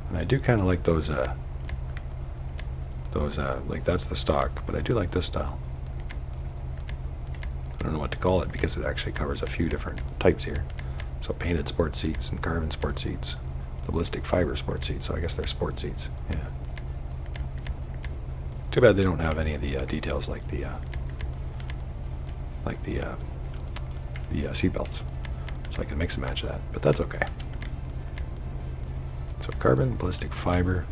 And I do kind of like those, like that's the stock, but I do like this style. I don't know what to call it because it actually covers a few different types here. So painted sport seats and carbon sport seats. The ballistic fiber sport seats, so I guess they're sport seats. Yeah. Too bad they don't have any of the details like the seat belts. So I can mix and match that, but that's okay. So carbon, ballistic fiber,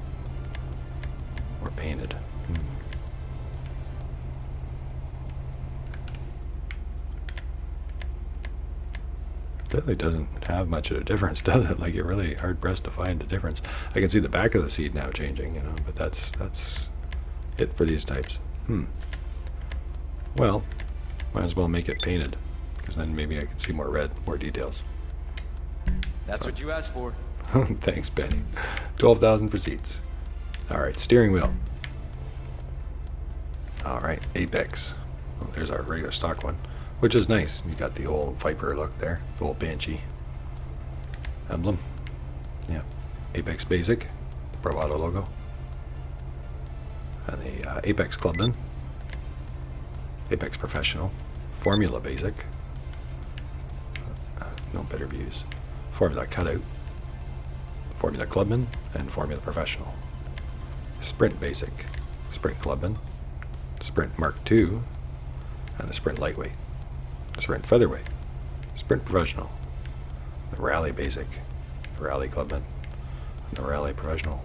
or painted. Really doesn't have much of a difference, does it? Like, you're really hard pressed to find a difference. I can see the back of the seat now changing, you know, but that's it for these types. Well, might as well make it painted, because then maybe I can see more red, more details. That's what you asked for. Thanks, Benny. 12,000 for seats. All right, steering wheel. All right, Apex. Well, there's our regular stock one, which is nice. You got the old Viper look there, the old Banshee emblem. Yeah, Apex Basic, the Bravado logo, and the Apex Clubman, Apex Professional, Formula Basic. No better views. Formula Cutout, Formula Clubman, and Formula Professional. Sprint Basic, Sprint Clubman, Sprint Mark II, and the Sprint Lightweight. Sprint Featherweight, Sprint Professional, the Rally Basic, the Rally Clubman, and the Rally Professional.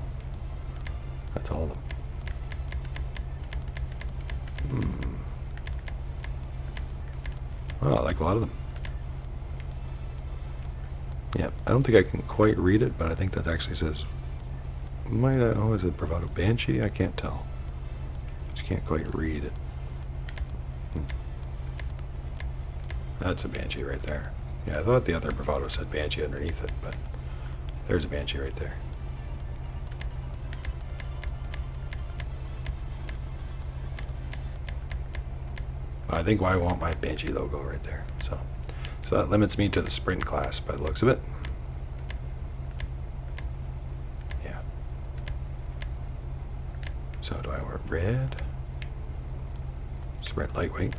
That's all of them. Well, I like a lot of them. Yeah, I don't think I can quite read it, but I think that actually says, is it Bravado Banshee? I can't tell. Just can't quite read it. That's a Banshee right there. Yeah, I thought the other Bravado said Banshee underneath it, but there's a Banshee right there. I think I want my Banshee logo right there. So that limits me to the Sprint class by the looks of it. Yeah. So do I want red? Sprint Lightweight.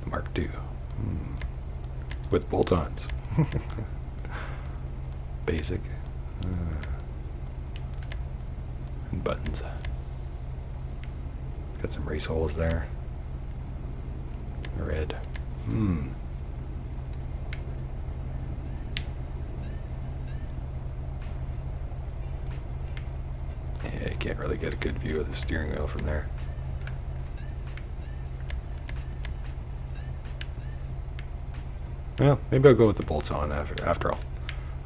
The Mark II. With bolt-ons. Basic. And buttons. Got some race holes there. Red. Can't really get a good view of the steering wheel from there. Well, maybe I'll go with the bolts on after all.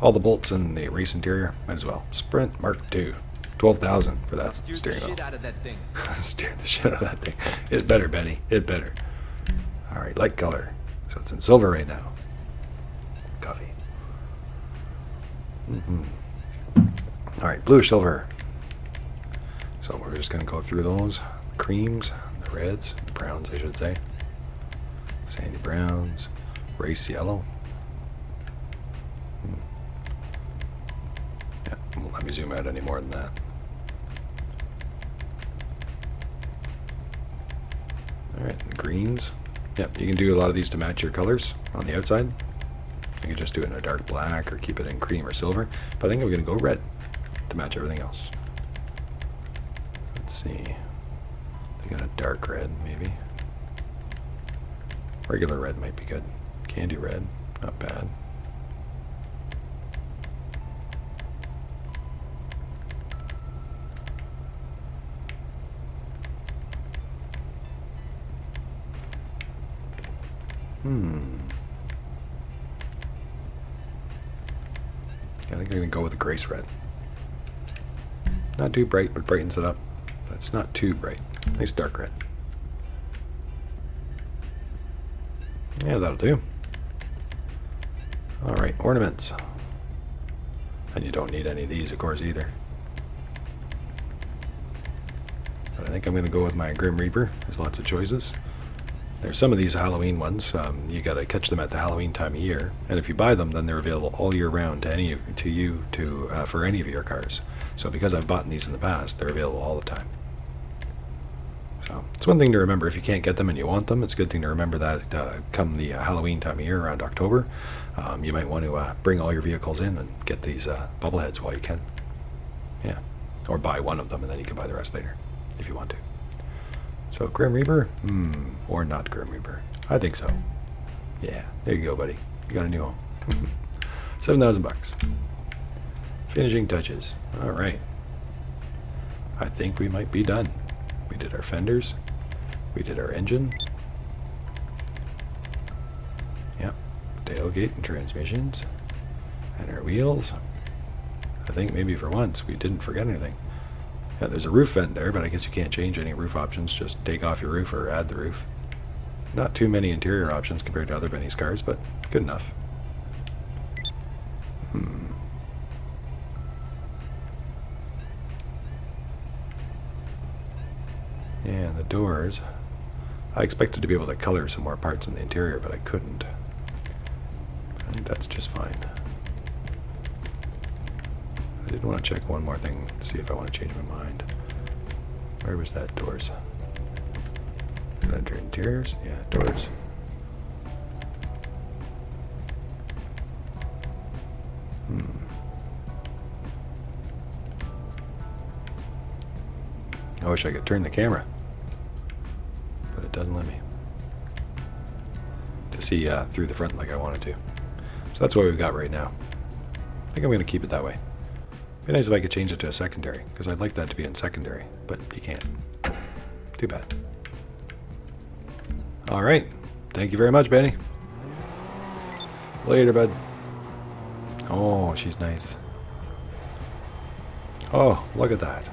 All the bolts in the race interior, might as well. Sprint Mark II. 12,000 for that steering wheel. Steer the shit out of that thing. Steer the shit out of that thing. It better, Benny. It better. Alright, light color. So it's in silver right now. Coffee. Alright, bluish silver. So we're just going to go through those. The creams, the reds, the browns I should say. Sandy browns. Race yellow. Yeah, won't let me zoom out any more than that. Alright, the greens. Yep, you can do a lot of these to match your colors on the outside. You can just do it in a dark black or keep it in cream or silver. But I think I'm going to go red to match everything else. Let's see. I got a dark red, maybe. Regular red might be good. Candy red, not bad. I think I'm going to go with the grace red. Not too bright, but brightens it up. But it's not too bright. Nice dark red. Yeah, that'll do. Alright, ornaments. And you don't need any of these, of course, either. But I think I'm going to go with my Grim Reaper. There's lots of choices. There's some of these Halloween ones. You got to catch them at the Halloween time of year, and if you buy them, then they're available all year round for any of your cars. So because I've bought these in the past, they're available all the time. So it's one thing to remember if you can't get them and you want them. It's a good thing to remember that come the Halloween time of year around October, you might want to bring all your vehicles in and get these bubbleheads while you can. Yeah, or buy one of them and then you can buy the rest later if you want to. So Grim Reaper, or not Grim Reaper? I think so. Yeah, there you go, buddy. You got a new home. 7,000 bucks. Finishing touches. All right. I think we might be done. We did our fenders. We did our engine. Yep. Tailgate and transmissions. And our wheels. I think maybe for once we didn't forget anything. Yeah, there's a roof vent there, but I guess you can't change any roof options. Just take off your roof or add the roof. Not too many interior options compared to other Benny's cars, but good enough. And the doors. I expected to be able to color some more parts in the interior, but I couldn't. I think that's just fine. I did want to check one more thing, see if I want to change my mind. Where was that? Doors. Is it under interiors? Yeah, doors. I wish I could turn the camera, but it doesn't let me to see through the front like I wanted to. So that's what we've got right now. I think I'm going to keep it that way. It'd be nice if I could change it to a secondary, because I'd like that to be in secondary, but you can't. Too bad. Alright. Thank you very much, Benny. Later, bud. Oh, she's nice. Oh, look at that.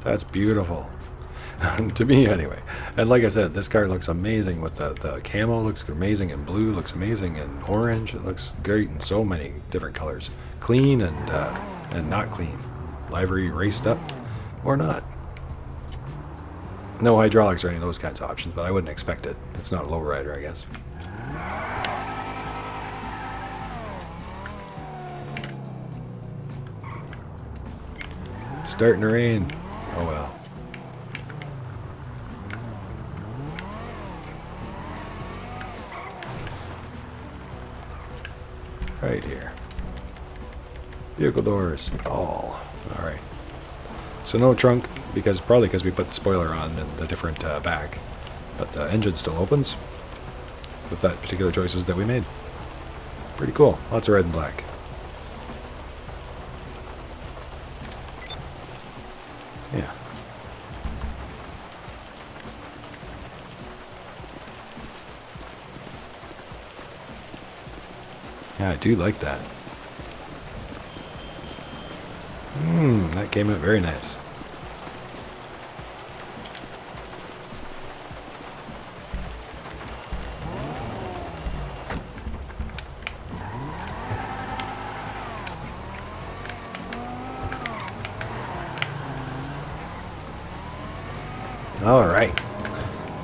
That's beautiful. To me, anyway. And like I said, this car looks amazing with the camo. Looks amazing in blue. Looks amazing in orange. It looks great in so many different colors. Clean and not clean. Livery raced up or not. No hydraulics or any of those kinds of options, but I wouldn't expect it. It's not a lowrider, I guess. Starting to rain. Oh well. Right here. Vehicle doors. All right. So no trunk, probably because we put the spoiler on and the different back. But the engine still opens with that particular choices that we made. Pretty cool. Lots of red and black. Yeah. Yeah, I do like that. That came out very nice. Alright,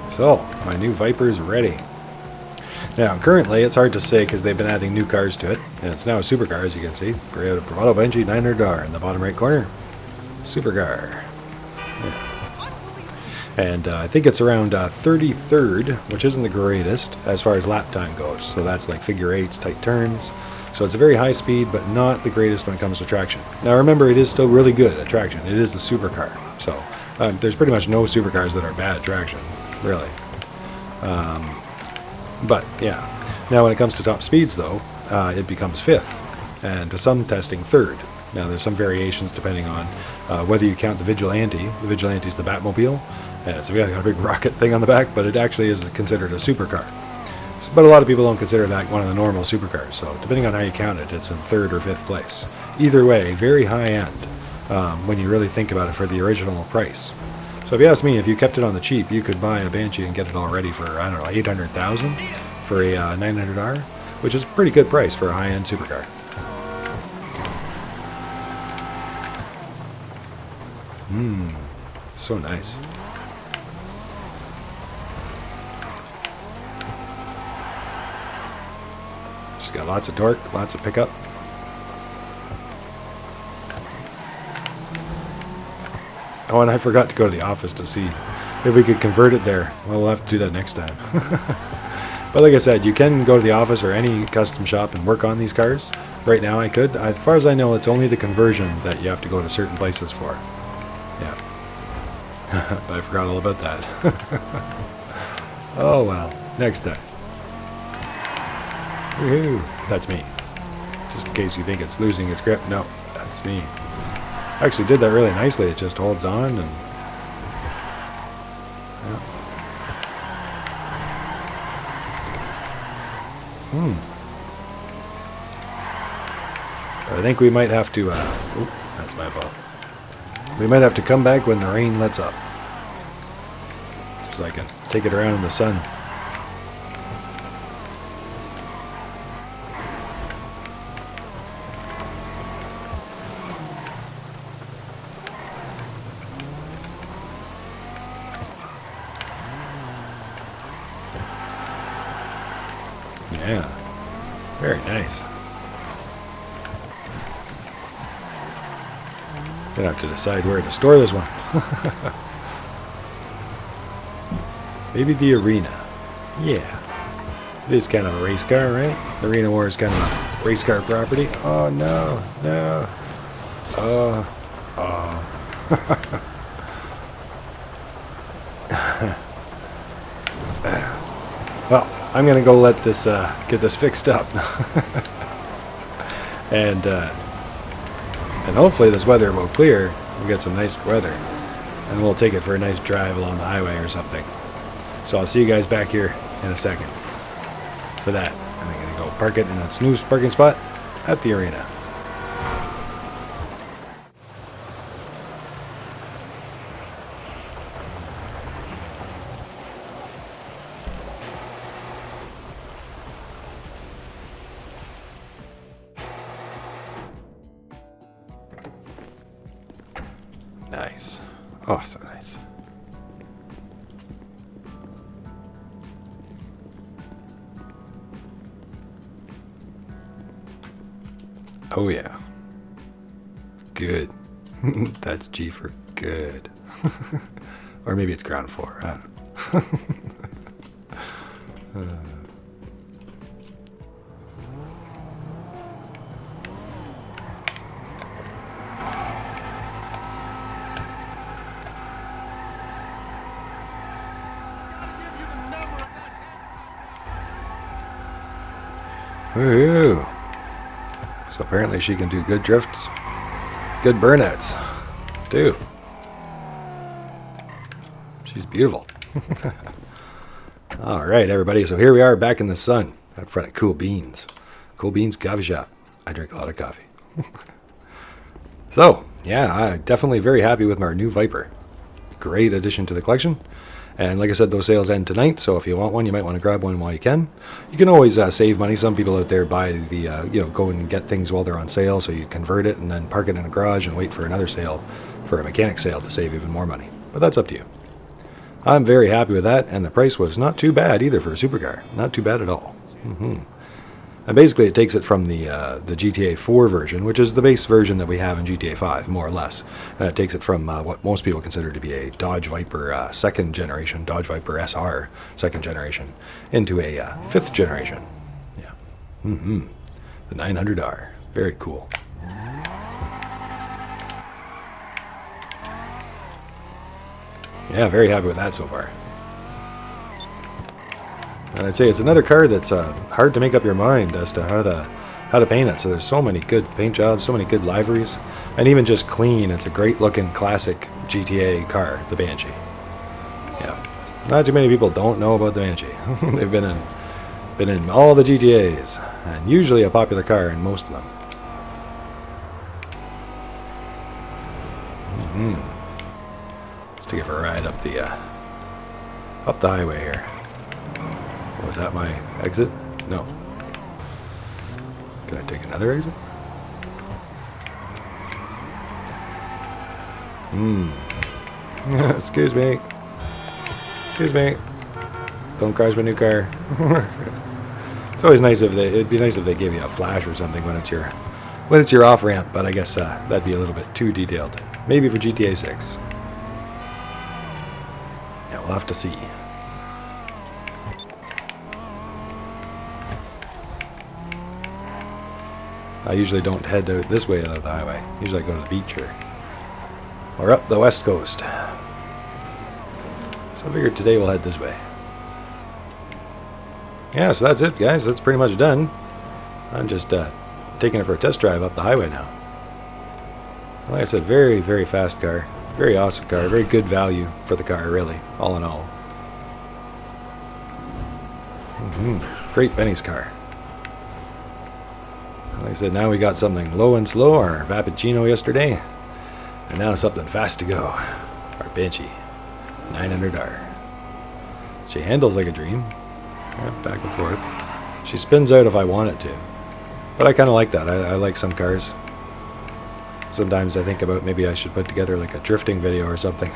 so my new Viper's ready. Now, currently, it's hard to say because they've been adding new cars to it, and it's now a supercar, as you can see. Bravado Banshee 900R in the bottom right corner. Supercar. Yeah. And I think it's around 33rd, which isn't the greatest as far as lap time goes. So that's like figure eights, tight turns. So it's a very high speed, but not the greatest when it comes to traction. Now remember, it is still really good at traction. It is the supercar. So there's pretty much no supercars that are bad at traction, really. But yeah, now when it comes to top speeds though, it becomes 5th, and to some testing 3rd. Now there's some variations depending on whether you count the Vigilante. The Vigilante is the Batmobile, and it's got a big rocket thing on the back, but it actually is considered a supercar. But a lot of people don't consider that one of the normal supercars, so depending on how you count it, it's in 3rd or 5th place. Either way, very high end when you really think about it for the original price. So if you ask me, if you kept it on the cheap, you could buy a Banshee and get it all ready for, I don't know, 800,000 for a 900R, which is a pretty good price for a high-end supercar. So nice. Just got lots of torque, lots of pickup. Oh, and I forgot to go to the office to see if we could convert it there. Well, we'll have to do that next time. But like I said, you can go to the office or any custom shop and work on these cars. Right now I could. As far as I know, it's only the conversion that you have to go to certain places for. Yeah. I forgot all about that. Oh well, next time. Woohoo! That's me. Just in case you think it's losing its grip. No, that's me. Actually did that really nicely. It just holds on and yeah. I think we might have to that's my fault. We might have to come back when the rain lets up, just so I can take it around in the sun. Yeah, very nice. Gonna have to decide where to store this one. Maybe the arena. Yeah, it is kind of a race car, right? The Arena War is kind of a race car property. Oh no, no. Oh. Well, I'm gonna go let this get this fixed up, and hopefully this weather will clear. We get some nice weather, and we'll take it for a nice drive along the highway or something. So I'll see you guys back here in a second for that. And I'm gonna go park it in its new parking spot at the arena. Nice. Oh, so nice. Oh, yeah. Good. That's G for good. Or maybe it's ground floor. I don't know. Woohoo! So apparently she can do good drifts, good burnouts, too. She's beautiful. All right, everybody. So here we are back in the sun out front of Cool Beans. Cool Beans Coffee Shop. I drink a lot of coffee. So, yeah, I'm definitely very happy with our new Viper. Great addition to the collection. And like I said, those sales end tonight, so if you want one, you might want to grab one while you can. You can always save money. Some people out there buy the, go and get things while they're on sale, so you convert it and then park it in a garage and wait for another sale, for a mechanic sale, to save even more money. But that's up to you. I'm very happy with that, and the price was not too bad either for a supercar. Not too bad at all. And basically it takes it from the GTA4 version, which is the base version that we have in GTA5, more or less. And it takes it from what most people consider to be a Dodge Viper second generation, Dodge Viper SR second generation, into a fifth generation. Yeah. The 900R. Very cool. Yeah, very happy with that so far. And I'd say it's another car that's hard to make up your mind as to how to paint it. So there's so many good paint jobs, so many good liveries, and even just clean. It's a great looking classic GTA car, the Banshee. Yeah, not too many people don't know about the Banshee. They've been in all the GTAs, and usually a popular car in most of them. Let's take it for a ride up the highway here. Was that my exit? No. Can I take another exit? Excuse me. Excuse me. Don't crash my new car. It's always nice if it'd be nice if they gave you a flash or something when it's your off ramp, but I guess that'd be a little bit too detailed. Maybe for GTA 6. Yeah, we'll have to see. I usually don't head out this way out of the highway. Usually I go to the beach or up the west coast. So I figured today we'll head this way. Yeah, so that's it, guys. That's pretty much done. I'm just taking it for a test drive up the highway now. Like I said, very, very fast car. Very awesome car. Very good value for the car, really, all in all. Great Benny's car. Like I said, now we got something low and slow, our Vapid Chino yesterday, and now something fast to go, our Banshee 900R. She handles like a dream, back and forth. She spins out if I want it to, but I kind of like that. I like some cars. Sometimes I think about maybe I should put together like a drifting video or something.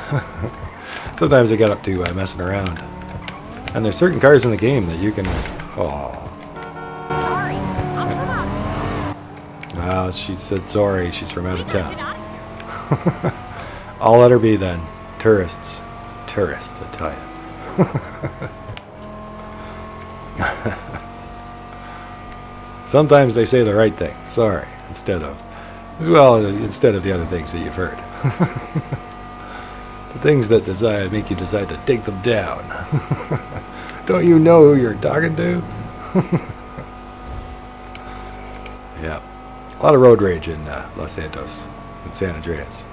Sometimes I get up to messing around, and there's certain cars in the game that you can. Well, she said sorry, she's from out of town. I'll let her be then. Tourists. Tourists, I tell you. Sometimes they say the right thing, sorry, instead of the other things that you've heard. The things that make you decide to take them down. Don't you know who you're talking to? Yeah. A lot of road rage in Los Santos and San Andreas.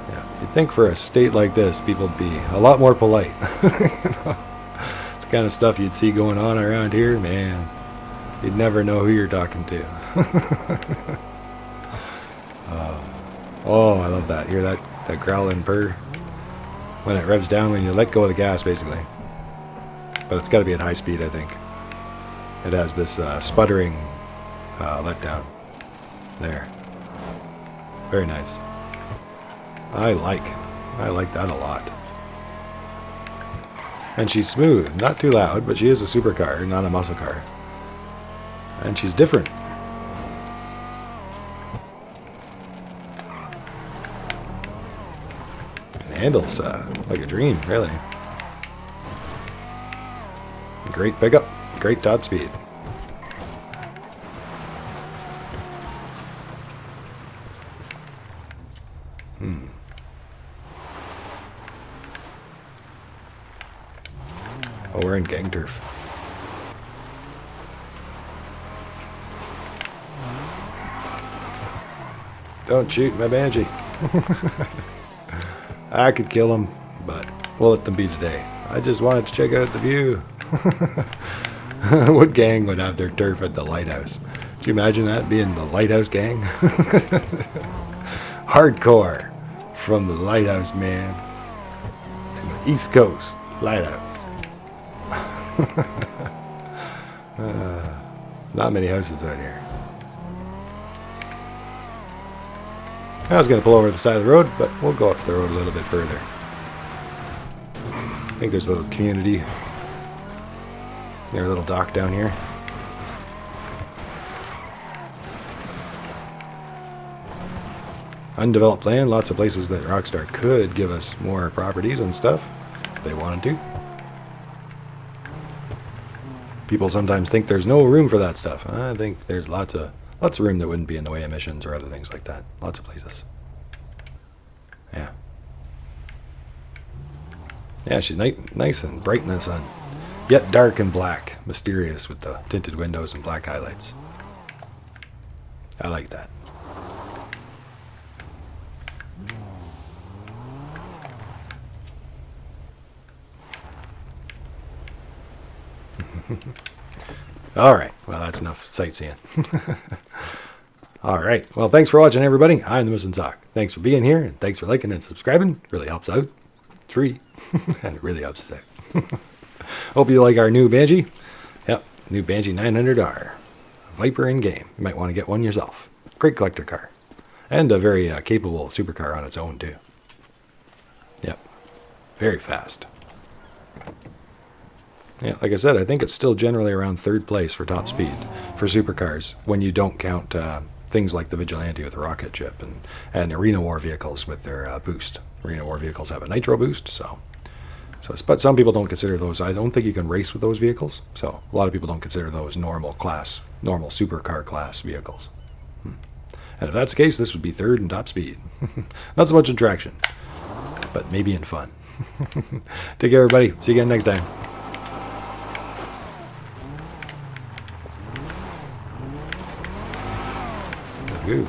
Yeah, you'd think for a state like this, people would be a lot more polite. The kind of stuff you'd see going on around here, man, you'd never know who you're talking to. Oh, I love that. Hear that growling purr when it revs down when you let go of the gas, basically. But it's got to be at high speed, I think. It has this sputtering letdown. There. Very nice. I like that a lot. And she's smooth, not too loud, but she is a supercar, not a muscle car. And she's different. And handles like a dream, really. Great pickup, great top speed. Oh, we're in gang turf. Don't shoot my Banshee. I could kill him, but we'll let them be today. I just wanted to check out the view. What gang would have their turf at the lighthouse? Do you imagine that being the lighthouse gang? Hardcore from the lighthouse, man. And the East Coast lighthouse. Not many houses out here. I was going to pull over to the side of the road, but we'll go up the road a little bit further. I think there's a little community. There's a little dock down here. Undeveloped land, lots of places that Rockstar could give us more properties and stuff if they wanted to. People sometimes think there's no room for that stuff. I think there's lots of room that wouldn't be in the way of missions or other things like that. Lots of places. Yeah. Yeah, she's nice and bright in the sun. Yet dark and black. Mysterious with the tinted windows and black highlights. I like that. Alright, well that's enough sightseeing. Alright, well thanks for watching everybody. I'm the Missing Sock. Thanks for being here, and thanks for liking and subscribing. It really helps out. It's free. And it really helps us out. Hope you like our new Banshee. Yep, new Banshee 900R. Viper in game. You might want to get one yourself. Great collector car. And a very capable supercar on its own too. Yep. Very fast. Yeah, like I said, I think it's still generally around third place for top speed for supercars when you don't count things like the Vigilante with a rocket ship and arena war vehicles with their boost. Arena war vehicles have a nitro boost, but some people don't consider those. I don't think you can race with those vehicles, so a lot of people don't consider those normal supercar class vehicles. And if that's the case, this would be third in top speed. Not so much in traction, but maybe in fun. Take care, everybody. See you again next time. Ooh.